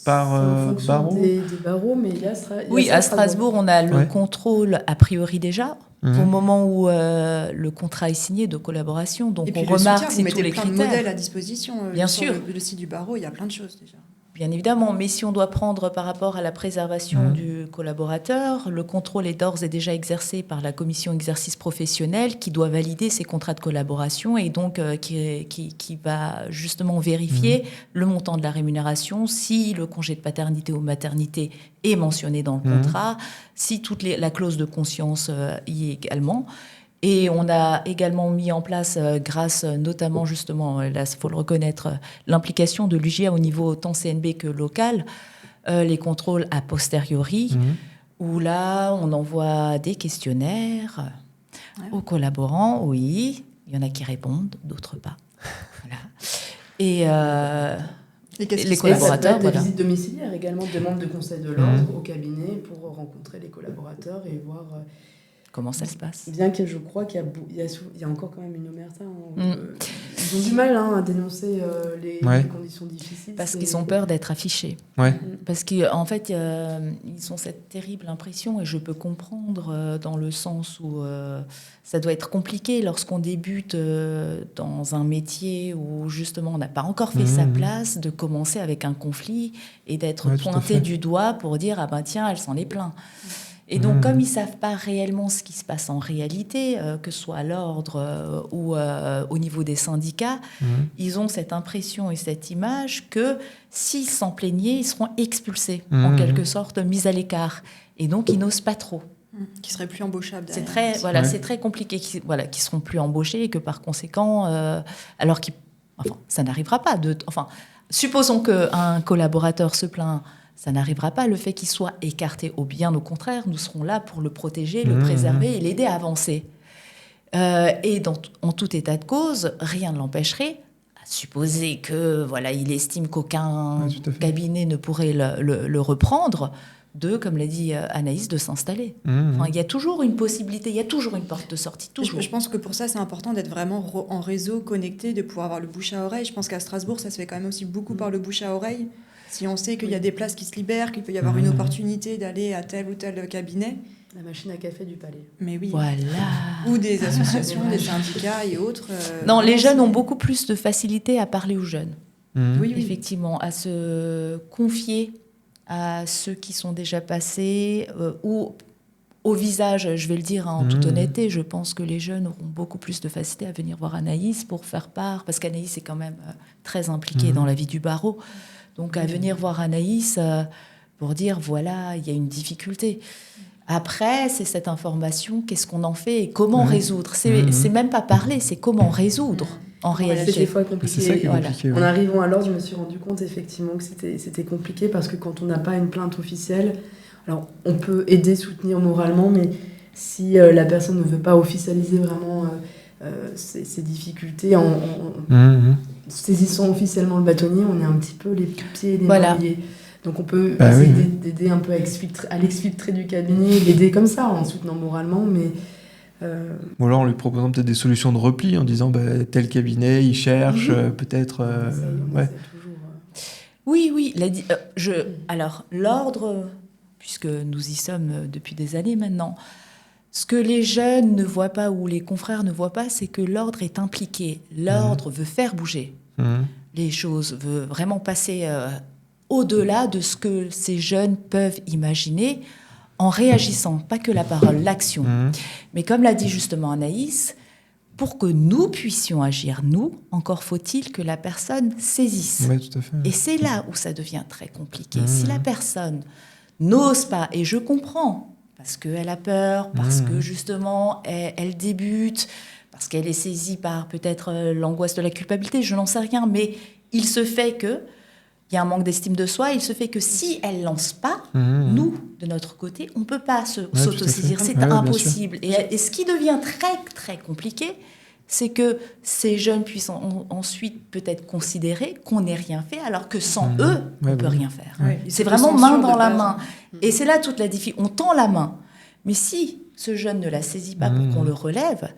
S1: par barreau
S3: des barreaux, mais il y a
S4: oui, à Strasbourg, on a le contrôle a priori déjà. Au moment où le contrat est signé de collaboration, donc on remarque si tous les critères.
S2: Vous mettez plein de modèles à disposition.
S4: Bien
S2: sur
S4: sûr.
S2: Le site du barreau, il y a plein de choses déjà.
S4: Bien évidemment, mais si on doit prendre par rapport à la préservation du collaborateur, le contrôle est d'ores et déjà exercé par la commission exercice professionnel qui doit valider ces contrats de collaboration et donc qui va justement vérifier le montant de la rémunération, si le congé de paternité ou maternité est mentionné dans le contrat, si la clause de conscience y est également. Et on a également mis en place, grâce notamment justement, là il faut le reconnaître, l'implication de l'UJA au niveau tant CNB que local, les contrôles a posteriori, où là on envoie des questionnaires aux collaborants, oui, il y en a qui répondent, d'autres pas. Voilà. Et les collaborateurs,
S3: des visites domiciliaires également, des membres de conseil de l'ordre au cabinet pour rencontrer les collaborateurs et voir...
S4: comment ça se passe.
S3: Bien que je crois qu'il y a encore quand même une omerta. Ils ont du mal à dénoncer les conditions difficiles.
S4: Parce qu'ils ont peur d'être affichés.
S1: Ouais.
S4: Parce qu'en fait, ils ont cette terrible impression, et je peux comprendre dans le sens où ça doit être compliqué lorsqu'on débute dans un métier où justement on n'a pas encore fait sa place, de commencer avec un conflit et d'être pointé du doigt pour dire « Ah ben tiens, elle s'en est plainte ». Et donc, comme ils ne savent pas réellement ce qui se passe en réalité, que ce soit à l'ordre ou au niveau des syndicats, ils ont cette impression et cette image que s'ils s'en plaignaient, ils seront expulsés, en quelque sorte, mis à l'écart. Et donc, ils n'osent pas trop.
S2: Qui ne seraient plus embauchables.
S4: C'est très compliqué, qu'ils ne seront plus embauchés et que par conséquent, alors ça n'arrivera pas. Supposons qu'un collaborateur se plaint. Ça n'arrivera pas, le fait qu'il soit écarté, ou bien au contraire, nous serons là pour le protéger, le préserver et l'aider à avancer. Et en tout état de cause, rien ne l'empêcherait, à supposer que il estime qu'aucun cabinet ne pourrait le reprendre, comme l'a dit Anaïs, de s'installer. Il y a toujours une possibilité, il y a toujours une porte de sortie, toujours.
S2: Je pense que pour ça, c'est important d'être vraiment en réseau, connecté, de pouvoir avoir le bouche à oreille. Je pense qu'à Strasbourg, ça se fait quand même aussi beaucoup par le bouche à oreille. Si on sait qu'il y a des places qui se libèrent, qu'il peut y avoir une opportunité d'aller à tel ou tel cabinet.
S3: La machine à café du palais.
S2: Mais oui.
S4: Voilà.
S2: Ou des associations, des syndicats et autres.
S4: Non, les jeunes ont beaucoup plus de facilité à parler aux jeunes.
S2: Oui.
S4: Effectivement, à se confier à ceux qui sont déjà passés ou au visage, je vais le dire en toute honnêteté, je pense que les jeunes auront beaucoup plus de facilité à venir voir Anaïs pour faire part, parce qu'Anaïs est quand même très impliquée dans la vie du barreau. Donc, à venir voir Anaïs pour dire, voilà, il y a une difficulté. Après, c'est cette information, qu'est-ce qu'on en fait et comment résoudre. C'est même pas parler, c'est comment résoudre, en réalité.
S3: C'est des fois compliqué.
S1: C'est ça qui est compliqué.
S3: En arrivant à l'ordre, je me suis rendu compte, effectivement, que c'était compliqué parce que quand on n'a pas une plainte officielle, alors, on peut aider, soutenir moralement, mais si la personne ne veut pas officialiser vraiment ses difficultés en saisissant officiellement le bâtonnier, on est un petit peu les pieds et les mains liés. Donc on peut essayer d'aider un peu à l'exfiltrer du cabinet, l'aider comme ça, en soutenant moralement, mais...
S1: Ou alors en lui proposant peut-être des solutions de repli, en disant tel cabinet, il cherche, peut-être...
S4: Oui. Alors, l'ordre, puisque nous y sommes depuis des années maintenant, ce que les jeunes ne voient pas ou les confrères ne voient pas, c'est que l'ordre est impliqué. L'ordre veut faire bouger les choses, veut vraiment passer au-delà de ce que ces jeunes peuvent imaginer en réagissant, pas que la parole, l'action. Mais comme l'a dit justement Anaïs, pour que nous puissions agir, encore faut-il que la personne saisisse.
S1: Oui, tout à fait.
S4: Et c'est là où ça devient très compliqué. Si la personne n'ose pas, et je comprends, parce qu'elle a peur, parce que justement elle débute, parce qu'elle est saisie par peut-être l'angoisse de la culpabilité, je n'en sais rien, mais il se fait que il y a un manque d'estime de soi, il se fait que si elle lance pas, nous, de notre côté, on ne peut pas s'autosaisir, c'est impossible. Et ce qui devient très, très compliqué, c'est que ces jeunes puissent ensuite peut-être considérer qu'on n'ait rien fait, alors que sans eux, on ne peut rien faire. C'est vraiment main dans la main. Et c'est là toute la difficulté. On tend la main. Mais si ce jeune ne la saisit pas pour qu'on le relève,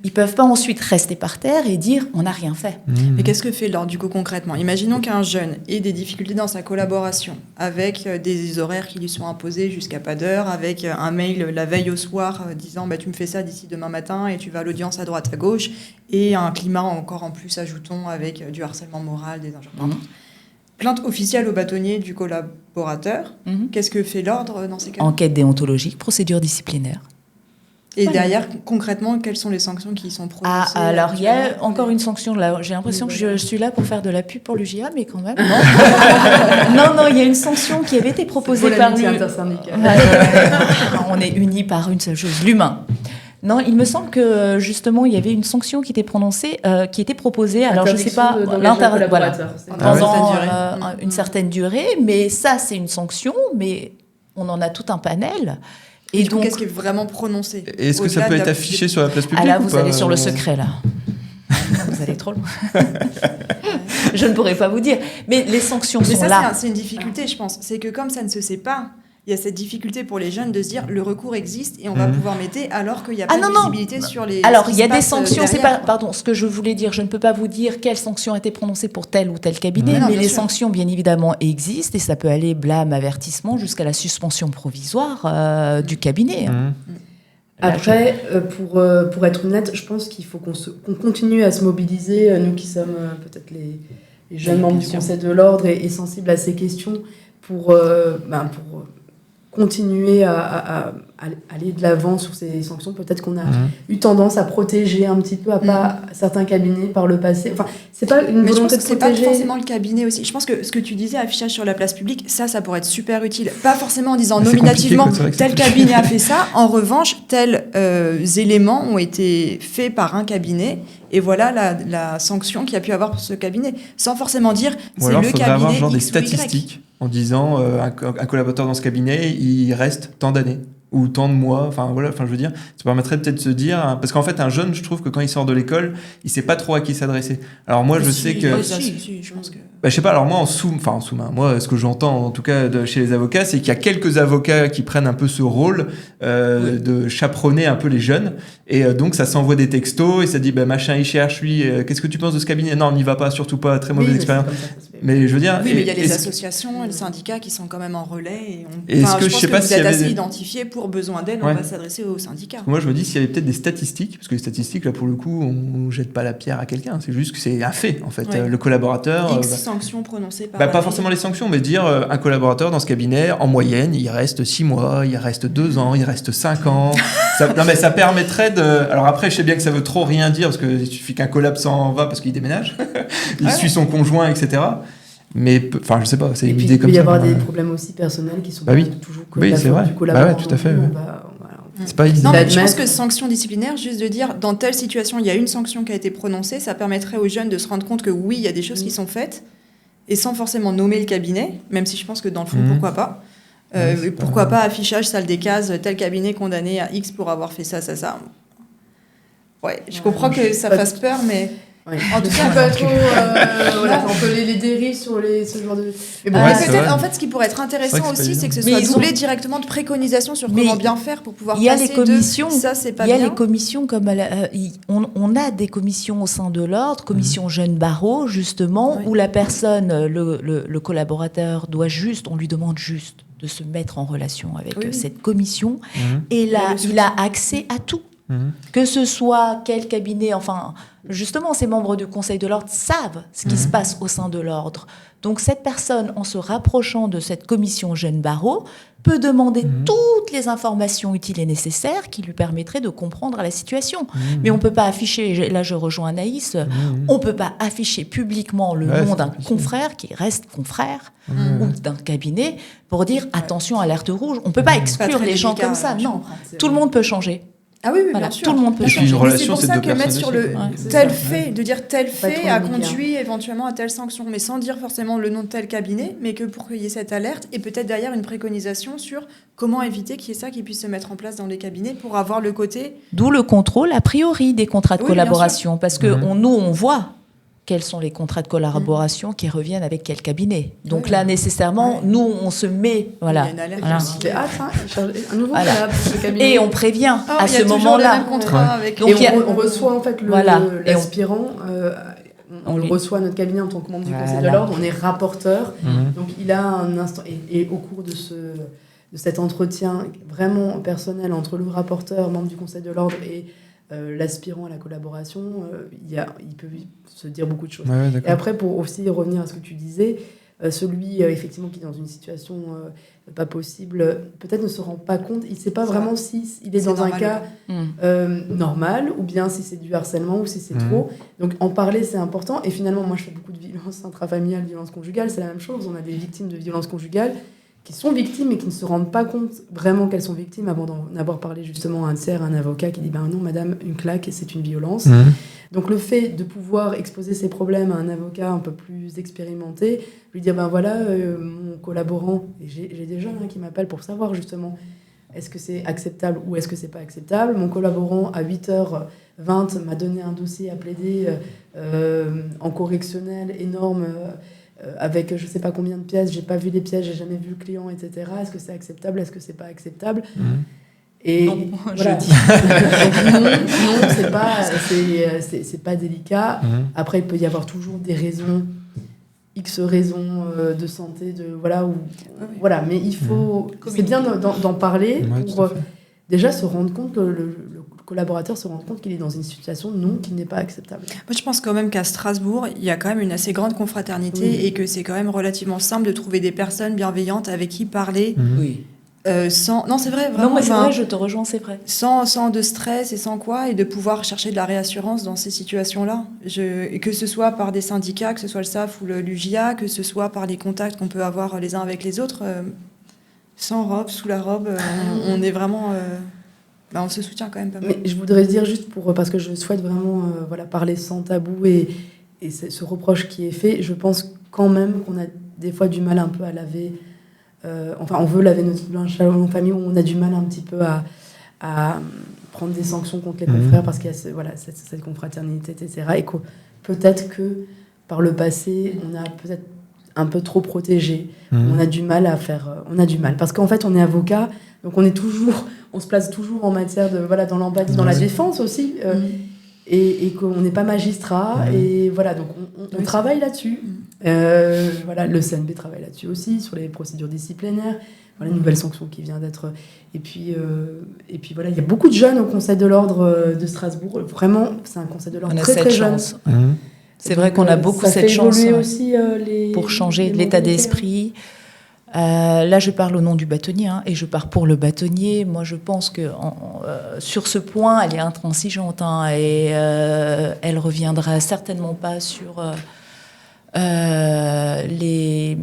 S4: ils ne peuvent pas ensuite rester par terre et dire « on n'a rien fait ».
S2: Mais qu'est-ce que fait l'ordre du coup concrètement ? Imaginons qu'un jeune ait des difficultés dans sa collaboration, avec des horaires qui lui sont imposés jusqu'à pas d'heure, avec un mail la veille au soir disant tu me fais ça d'ici demain matin et tu vas à l'audience à droite à gauche, et un climat encore en plus, ajoutons, avec du harcèlement moral, des injures. Plainte officielle au bâtonnier du collaborateur. Qu'est-ce que fait l'ordre dans ces cas ?
S4: Enquête déontologique, procédure disciplinaire.
S2: Et derrière, concrètement, quelles sont les sanctions qui sont prononcées ?
S4: Alors, il y a encore une sanction. Là, j'ai l'impression que je suis là pour faire de la pub pour l'UJA, mais quand même, non. non, il y a une sanction qui avait été proposée par
S3: l'intersyndicale.
S4: On est unis par une seule chose, l'humain. Non, il me semble que justement il y avait une sanction qui était prononcée, qui était proposée. Alors je ne sais pas pendant une certaine durée, mais ça c'est une sanction, mais on en a tout un panel.
S2: Et donc qu'est-ce qui est vraiment prononcé ?
S1: Est-ce que ça peut être affiché sur la place publique ?
S4: Là, vous allez sur le secret là. Vous allez trop loin. Je ne pourrais pas vous dire, mais les sanctions sont là.
S2: C'est une difficulté, je pense. C'est que comme ça ne se sait pas. Il y a cette difficulté pour les jeunes de se dire le recours existe et on va pouvoir m'aider alors qu'il n'y a pas de visibilité sur les.
S4: Alors il y a des sanctions. C'est pas, pardon, ce que je voulais dire, je ne peux pas vous dire quelles sanctions ont été prononcées pour tel ou tel cabinet, mais les sanctions bien évidemment existent et ça peut aller blâme, avertissement jusqu'à la suspension provisoire du cabinet.
S3: Après, pour être honnête, je pense qu'il faut qu'on continue à se mobiliser, nous qui sommes peut-être les jeunes membres du Conseil de l'Ordre et sensibles à ces questions, pour continuer à aller de l'avant sur ces sanctions. Peut-être qu'on a eu tendance à protéger un petit peu certains cabinets par le passé. Enfin, c'est pas une volonté de protéger.
S2: C'est pas forcément le cabinet aussi. Je pense que ce que tu disais, affichage sur la place publique, ça pourrait être super utile. Pas forcément en disant nominativement tel cabinet a fait ça. En revanche, tels éléments ont été faits par un cabinet. Et voilà la sanction qu'il y a pu avoir pour ce cabinet. Sans forcément dire c'est le cabinet X ou Y.
S1: Ou alors, il faudrait avoir genre des statistiques en disant un collaborateur dans ce cabinet, il reste tant d'années ou tant de mois. Enfin, je veux dire, ça permettrait peut-être de se dire... Parce qu'en fait, un jeune, je trouve que quand il sort de l'école, il ne sait pas trop à qui s'adresser. Alors moi, je sais que...
S2: je pense que...
S1: je sais pas, alors moi, en sous-main, moi, ce que j'entends, en tout cas, chez les avocats, c'est qu'il y a quelques avocats qui prennent un peu ce rôle de chaperonner un peu les jeunes. Et donc, ça s'envoie des textos et ça dit, machin, il cherche, lui, qu'est-ce que tu penses de ce cabinet ? Non, on n'y va pas, surtout pas, très mauvaise expérience. Mais je veux dire...
S2: Oui, mais il y a les associations et les syndicats qui sont quand même en relais.
S1: Je pense que
S2: vous êtes assez identifiés pour besoin d'aide, on va s'adresser aux syndicats.
S1: Moi, je me dis, s'il y avait peut-être des statistiques, parce que les statistiques, là, pour le coup, on ne jette pas la pierre à quelqu'un, c'est juste que c'est un fait, en fait. Le collaborateur...
S2: X sanctions prononcées par...
S1: pas forcément les sanctions, mais dire un collaborateur dans ce cabinet, en moyenne, il reste 6 mois, il reste 2 ans, il reste 5 ans. Ça permettrait de... Alors après, je sais bien que ça veut trop rien dire, parce qu'il suffit qu'un collab s'en va parce qu'il déménage, il suit son conjoint, etc. Mais je sais pas, c'est une idée comme ça.
S3: Il peut y avoir des problèmes aussi personnels qui sont pas toujours que la faute du collaborateur.
S1: Tout à fait. C'est pas évident.
S2: Non, mais je pense que sanction disciplinaire, juste de dire dans telle situation, il y a une sanction qui a été prononcée, ça permettrait aux jeunes de se rendre compte que oui, il y a des choses qui sont faites, et sans forcément nommer le cabinet, même si je pense que dans le fond, pourquoi pas. Pourquoi pas affichage, salle des cases, tel cabinet condamné à X pour avoir fait ça. Ouais, je comprends que ça fasse peur, mais...
S3: Ouais. En tout cas, pas trop. On peut les dérives sur ce genre de.
S2: Mais en fait, ce qui pourrait être intéressant aussi, c'est que ce soit doublé directement de préconisations sur comment bien faire pour pouvoir passer
S4: les commissions.
S2: Ça, c'est pas
S4: bien.
S2: Il
S4: y a les commissions comme on a des commissions au sein de l'ordre, commission jeunes barreaux justement, où la personne, le collaborateur on lui demande juste de se mettre en relation avec cette commission, et là, il a accès à tout. Que ce soit quel cabinet, justement, ces membres du Conseil de l'Ordre savent ce qui se passe au sein de l'Ordre. Donc, cette personne, en se rapprochant de cette commission jeunes barreaux, peut demander toutes les informations utiles et nécessaires qui lui permettraient de comprendre la situation. Mais on ne peut pas afficher, là je rejoins Anaïs, on ne peut pas afficher publiquement le nom d'un confrère qui reste confrère ou d'un cabinet pour dire attention, alerte rouge. On ne peut pas exclure les gens comme ça. Non, tout le monde peut changer.
S2: Ah oui,
S4: voilà,
S2: bien sûr.
S4: tout le monde peut changer.
S1: Et puis une relation,
S2: c'est pour ça que mettre sur le tel fait, de dire tel fait a conduit éventuellement à telle sanction, mais sans dire forcément le nom de tel cabinet, mais que pour qu'il y ait cette alerte et peut-être derrière une préconisation sur comment éviter qu'il y ait ça qui puisse se mettre en place dans les cabinets pour avoir le côté...
S4: D'où le contrôle a priori des contrats de collaboration, parce que nous, on voit quels sont les contrats de collaboration qui reviennent avec quel cabinet. Donc là, nécessairement, nous, on se met... Voilà.
S2: Il y a une alerte.
S3: Un nouveau collab pour ce cabinet.
S4: Et on prévient à ce moment-là.
S3: Donc, on reçoit en fait l'aspirant, on le reçoit à notre cabinet en tant que membre du Conseil de l'Ordre, on est rapporteur. Donc il a un instant... Et au cours de cet entretien vraiment personnel entre le rapporteur, membre du Conseil de l'Ordre, et l'aspirant à la collaboration, il peut se dire beaucoup de choses. Et après, pour aussi revenir à ce que tu disais, celui effectivement qui est dans une situation pas possible, peut-être ne se rend pas compte, il ne sait pas vraiment si il est dans un cas normal, ou bien si c'est du harcèlement, ou si c'est trop. Donc en parler, c'est important. Et finalement, moi je fais beaucoup de violences intrafamiliales, violences conjugales, c'est la même chose. On a des victimes de violences conjugales qui sont victimes et qui ne se rendent pas compte vraiment qu'elles sont victimes avant d'en avoir parlé justement à un tiers, à un avocat qui dit « non madame, une claque, c'est une violence ». Donc le fait de pouvoir exposer ses problèmes à un avocat un peu plus expérimenté, lui dire mon collaborant, et j'ai des jeunes qui m'appellent pour savoir justement est-ce que c'est acceptable ou est-ce que c'est pas acceptable. Mon collaborant à 8h20 m'a donné un dossier à plaider en correctionnel énorme, avec je sais pas combien de pièces, j'ai pas vu les pièces, j'ai jamais vu le client, etc. Est-ce que c'est acceptable, est-ce que c'est pas acceptable? Et non, voilà. non, c'est pas délicat. Après, il peut y avoir toujours des raisons, X raisons de santé, voilà. Mais il faut, c'est bien d'en parler pour déjà se rendre compte que le collaborateur se rend compte qu'il est dans une situation qui n'est pas acceptable.
S2: Moi, je pense quand même qu'à Strasbourg, il y a quand même une assez grande confraternité et que c'est quand même relativement simple de trouver des personnes bienveillantes avec qui parler. Non, c'est vrai, vraiment.
S4: Non, c'est vrai, je te rejoins, c'est vrai.
S2: Sans de stress et sans quoi, et de pouvoir chercher de la réassurance dans ces situations-là. Que ce soit par des syndicats, que ce soit le SAF ou l'UJA, que ce soit par les contacts qu'on peut avoir les uns avec les autres, sans robe, sous la robe, on est vraiment... on se soutient quand même pas mal.
S3: Mais je voudrais dire juste parce que je souhaite vraiment parler sans tabou et ce reproche qui est fait, je pense quand même qu'on a des fois du mal un peu à laver... on veut laver notre linge en famille, où on a du mal un petit peu à prendre des sanctions contre les confrères parce qu'il y a cette confraternité, etc. Et que peut-être que par le passé, on a peut-être un peu trop protégé. On a du mal à faire... on a du mal. Parce qu'en fait, on est avocat, donc on se place toujours en matière de... dans l'empathie, dans la défense aussi. Et qu'on n'est pas magistrat. Et voilà, donc on travaille là-dessus. Le CNB travaille là-dessus aussi, sur les procédures disciplinaires. Une nouvelle sanction qui vient d'être... Et puis il y a beaucoup de jeunes au Conseil de l'Ordre de Strasbourg. Vraiment, c'est un Conseil de l'Ordre très, très jeune.
S4: C'est vrai qu'on a beaucoup cette chance
S3: aussi,
S4: pour changer l'état d'esprit. Là, je parle au nom du bâtonnier et je pars pour le bâtonnier. Moi, je pense que sur ce point, elle est intransigeante et elle reviendra certainement pas sur les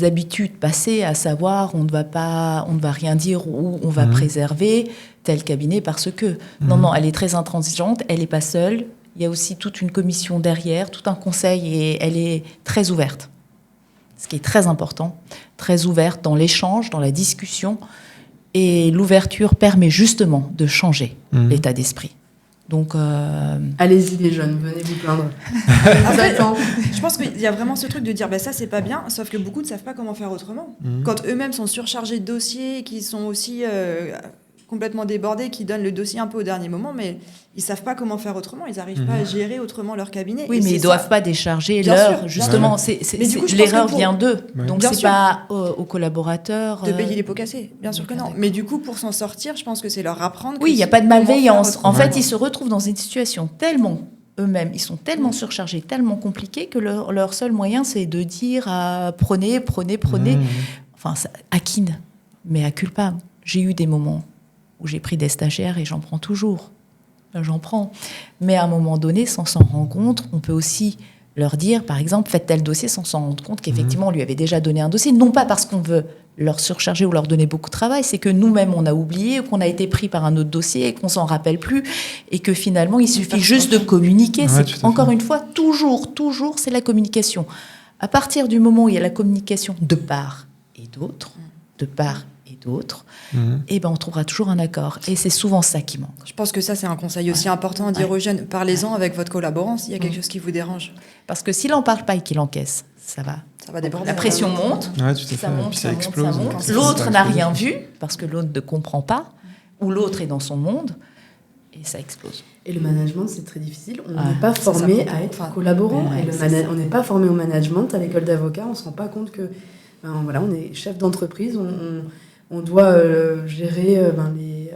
S4: habitudes passées, à savoir on ne va rien dire ou on va préserver tel cabinet parce que non, elle est très intransigeante. Elle n'est pas seule. Il y a aussi toute une commission derrière, tout un conseil et elle est très ouverte. Ce qui est très important, très ouverte dans l'échange, dans la discussion. Et l'ouverture permet justement de changer l'état d'esprit. Donc,
S3: allez-y les jeunes, venez vous plaindre.
S2: Je pense qu'il y a vraiment ce truc de dire ça c'est pas bien, sauf que beaucoup ne savent pas comment faire autrement. Quand eux-mêmes sont surchargés de dossiers, qui sont aussi complètement débordés, qui donnent le dossier un peu au dernier moment, mais ils savent pas comment faire autrement, ils n'arrivent pas à gérer autrement leur cabinet.
S4: Oui, mais ils doivent pas décharger leur... Justement, l'erreur vient d'eux. Donc c'est pas aux collaborateurs...
S2: De payer les pots cassés, bien sûr que non. Mais du coup, pour s'en sortir, je pense que c'est leur apprendre...
S4: Oui, il n'y a pas de malveillance. En fait, ils se retrouvent dans une situation tellement... Eux-mêmes, ils sont tellement surchargés, tellement compliqués que leur seul moyen, c'est de dire prenez. Enfin, à qui, mais à culpa. J'ai eu des moments où j'ai pris des stagiaires et j'en prends. Mais à un moment donné, sans s'en rendre compte, on peut aussi leur dire, par exemple, faites tel dossier sans s'en rendre compte qu'effectivement, on lui avait déjà donné un dossier. Non pas parce qu'on veut leur surcharger ou leur donner beaucoup de travail, c'est que nous-mêmes, on a oublié, qu'on a été pris par un autre dossier et qu'on s'en rappelle plus, et que finalement, il suffit juste de communiquer. Encore une fois, toujours, c'est la communication. À partir du moment où il y a la communication de part et d'autre, et ben on trouvera toujours un accord. Et c'est souvent ça qui manque.
S2: Je pense que ça, c'est un conseil aussi important à dire aux jeunes. Parlez-en avec votre collaborant s'il y a quelque chose qui vous dérange.
S4: Parce que s'il n'en parle pas et qu'il encaisse, ça va déborder. La pression monte, ça monte. L'autre n'a rien vu, parce que l'autre ne comprend pas, ou l'autre est dans son monde, et ça explose.
S3: Et le management, c'est très difficile. On n'est pas formé à être collaborant. On n'est pas formé au management à l'école d'avocat. On ne se rend pas compte que on est chef d'entreprise, on doit gérer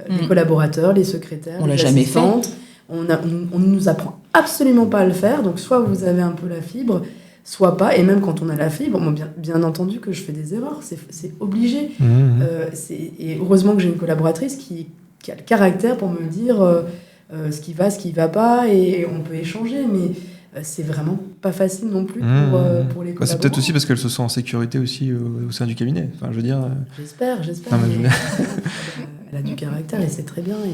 S3: les collaborateurs, les secrétaires,
S4: on
S3: les
S4: l'a jamais fait.
S3: On ne nous apprend absolument pas à le faire. Donc, soit vous avez un peu la fibre, soit pas. Et même quand on a la fibre, bien entendu que je fais des erreurs. C'est obligé. Et heureusement que j'ai une collaboratrice qui a le caractère pour me dire ce qui va pas. Et on peut échanger. Mais c'est vraiment pas facile non plus pour les collaborants.
S1: C'est peut-être aussi parce qu'elle se sent en sécurité aussi au sein du cabinet. Enfin, je veux dire...
S3: J'espère. Elle a du caractère et c'est très bien, il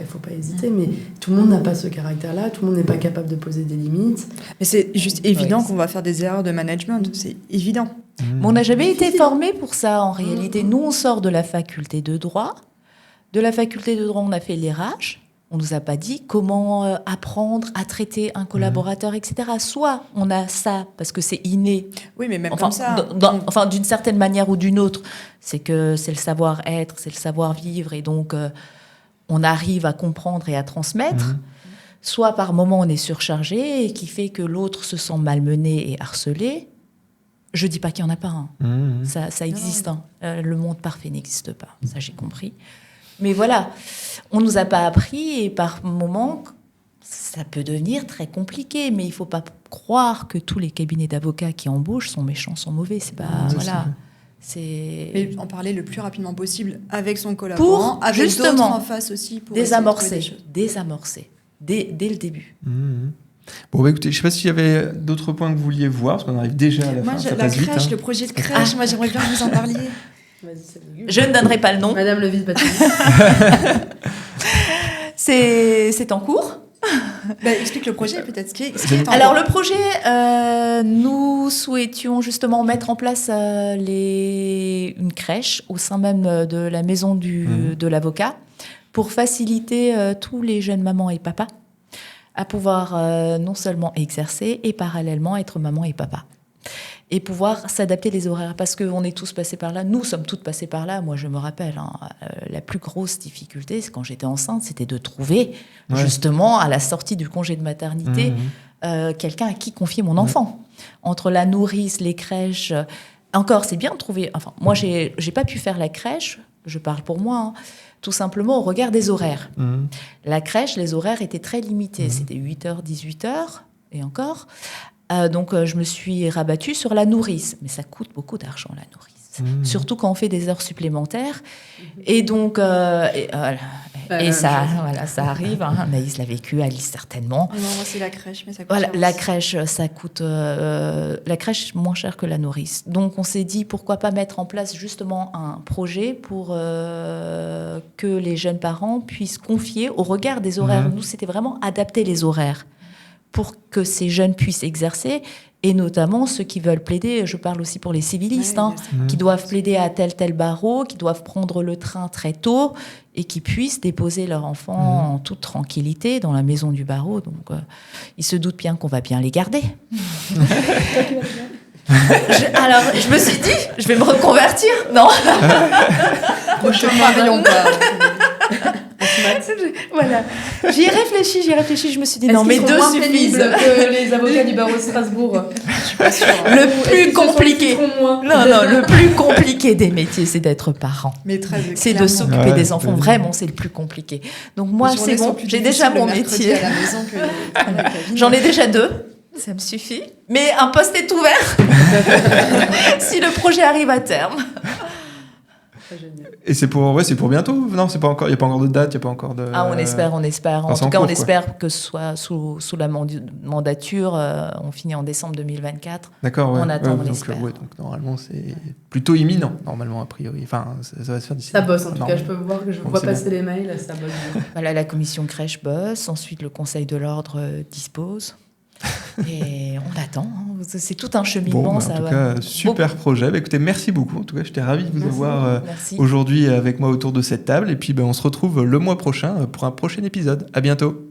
S3: faut pas hésiter. Mais tout le monde n'a pas ce caractère-là, tout le monde n'est pas capable de poser des limites.
S2: Mais c'est juste évident qu'on va faire des erreurs de management, c'est évident.
S4: Mais on n'a jamais été formé pour ça en réalité. Nous, on sort de la faculté de droit. De la faculté de droit, on a fait les RH. On ne nous a pas dit comment apprendre à traiter un collaborateur, etc. Soit on a ça parce que c'est inné.
S2: Oui, mais même comme ça.
S4: D'une certaine manière ou d'une autre. C'est que c'est le savoir-être, c'est le savoir-vivre. Et donc, on arrive à comprendre et à transmettre. Soit par moment, on est surchargé et qui fait que l'autre se sent malmené et harcelé. Je ne dis pas qu'il n'y en a pas. Ça existe. Le monde parfait n'existe pas. Ça, j'ai compris. Mais voilà, on ne nous a pas appris et par moments, ça peut devenir très compliqué. Mais il ne faut pas croire que tous les cabinets d'avocats qui embauchent sont méchants, sont mauvais. C'est pas...
S2: Mais en parler le plus rapidement possible avec son collaborateur, avec d'autres en face aussi. Pour
S4: désamorcer dès le début.
S1: Bon, écoutez, je ne sais pas s'il y avait d'autres points que vous vouliez voir, parce qu'on arrive déjà à la fin.
S2: La crèche, le projet de crèche, moi j'aimerais bien que vous en parliez.
S4: Je ne donnerai pas le nom.
S3: Madame le vice-patron.
S4: C'est en cours.
S2: Explique le projet, peut-être.
S4: Alors, le projet, nous souhaitions justement mettre en place une crèche au sein même de la maison de l'avocat pour faciliter tous les jeunes mamans et papas à pouvoir non seulement exercer et parallèlement être maman et papa. Et pouvoir s'adapter les horaires. Parce qu'on est tous passés par là. Nous sommes toutes passées par là. Moi, je me rappelle, la plus grosse difficulté, c'est quand j'étais enceinte, c'était de trouver, justement, à la sortie du congé de maternité, quelqu'un à qui confier mon enfant. Entre la nourrice, les crèches... Encore, c'est bien de trouver... Enfin, moi, j'ai pas pu faire la crèche, je parle pour moi, tout simplement au regard des horaires. La crèche, les horaires étaient très limités. C'était 8h, 18h, et encore... Donc, je me suis rabattue sur la nourrice. Mais ça coûte beaucoup d'argent, la nourrice. Surtout quand on fait des heures supplémentaires. Et donc, ça arrive. Anaïs l'a vécu, Alice certainement.
S2: Non, moi, c'est la crèche, mais ça coûte cher.
S4: La crèche, ça coûte... la crèche, moins cher que la nourrice. Donc, on s'est dit, pourquoi pas mettre en place justement un projet pour que les jeunes parents puissent confier au regard des horaires. Nous, c'était vraiment adapter les horaires pour que ces jeunes puissent exercer, et notamment ceux qui veulent plaider, je parle aussi pour les civilistes, qui doivent plaider à tel barreau, qui doivent prendre le train très tôt, et qui puissent déposer leur enfant en toute tranquillité dans la maison du barreau. Donc, ils se doutent bien qu'on va bien les garder. Alors, je me suis dit, je vais me reconvertir. Non.
S2: Marions pas.
S4: Voilà. J'y ai réfléchi, je me suis dit non, mais deux suffisent.
S3: Que les avocats du barreau de Strasbourg.
S2: Je suis pas sûre.
S4: Le plus compliqué. Le plus compliqué des métiers, c'est d'être parent.
S2: Mais
S4: c'est de s'occuper des enfants. Vraiment, c'est le plus compliqué. Donc moi, c'est bon, j'ai déjà mon métier.
S2: À la maison
S4: J'en ai déjà 2. Ça me suffit. Mais un poste est ouvert si le projet arrive à terme.
S3: Très génial.
S1: Et c'est pour bientôt? Non, c'est pas encore. Il y a pas encore de date, il y a pas encore de.
S4: Ah, on espère. En tout cas, on espère que ce soit sous la mandature. On finit en décembre 2024.
S1: D'accord. Ouais.
S4: On attend, on
S1: donc,
S4: espère.
S1: Donc normalement, c'est plutôt imminent. Normalement, a priori. Enfin, ça va se faire d'ici.
S3: Ça bosse en tout cas. Je peux voir que je vois passer les mails. Ça bosse bien.
S4: Voilà, la commission crèche bosse. Ensuite, le Conseil de l'ordre dispose. Et on attend. C'est tout un cheminement.
S1: En tout cas, super projet. Écoutez, merci beaucoup. En tout cas, j'étais ravi de vous avoir aujourd'hui avec moi autour de cette table. Et puis, on se retrouve le mois prochain pour un prochain épisode. À bientôt.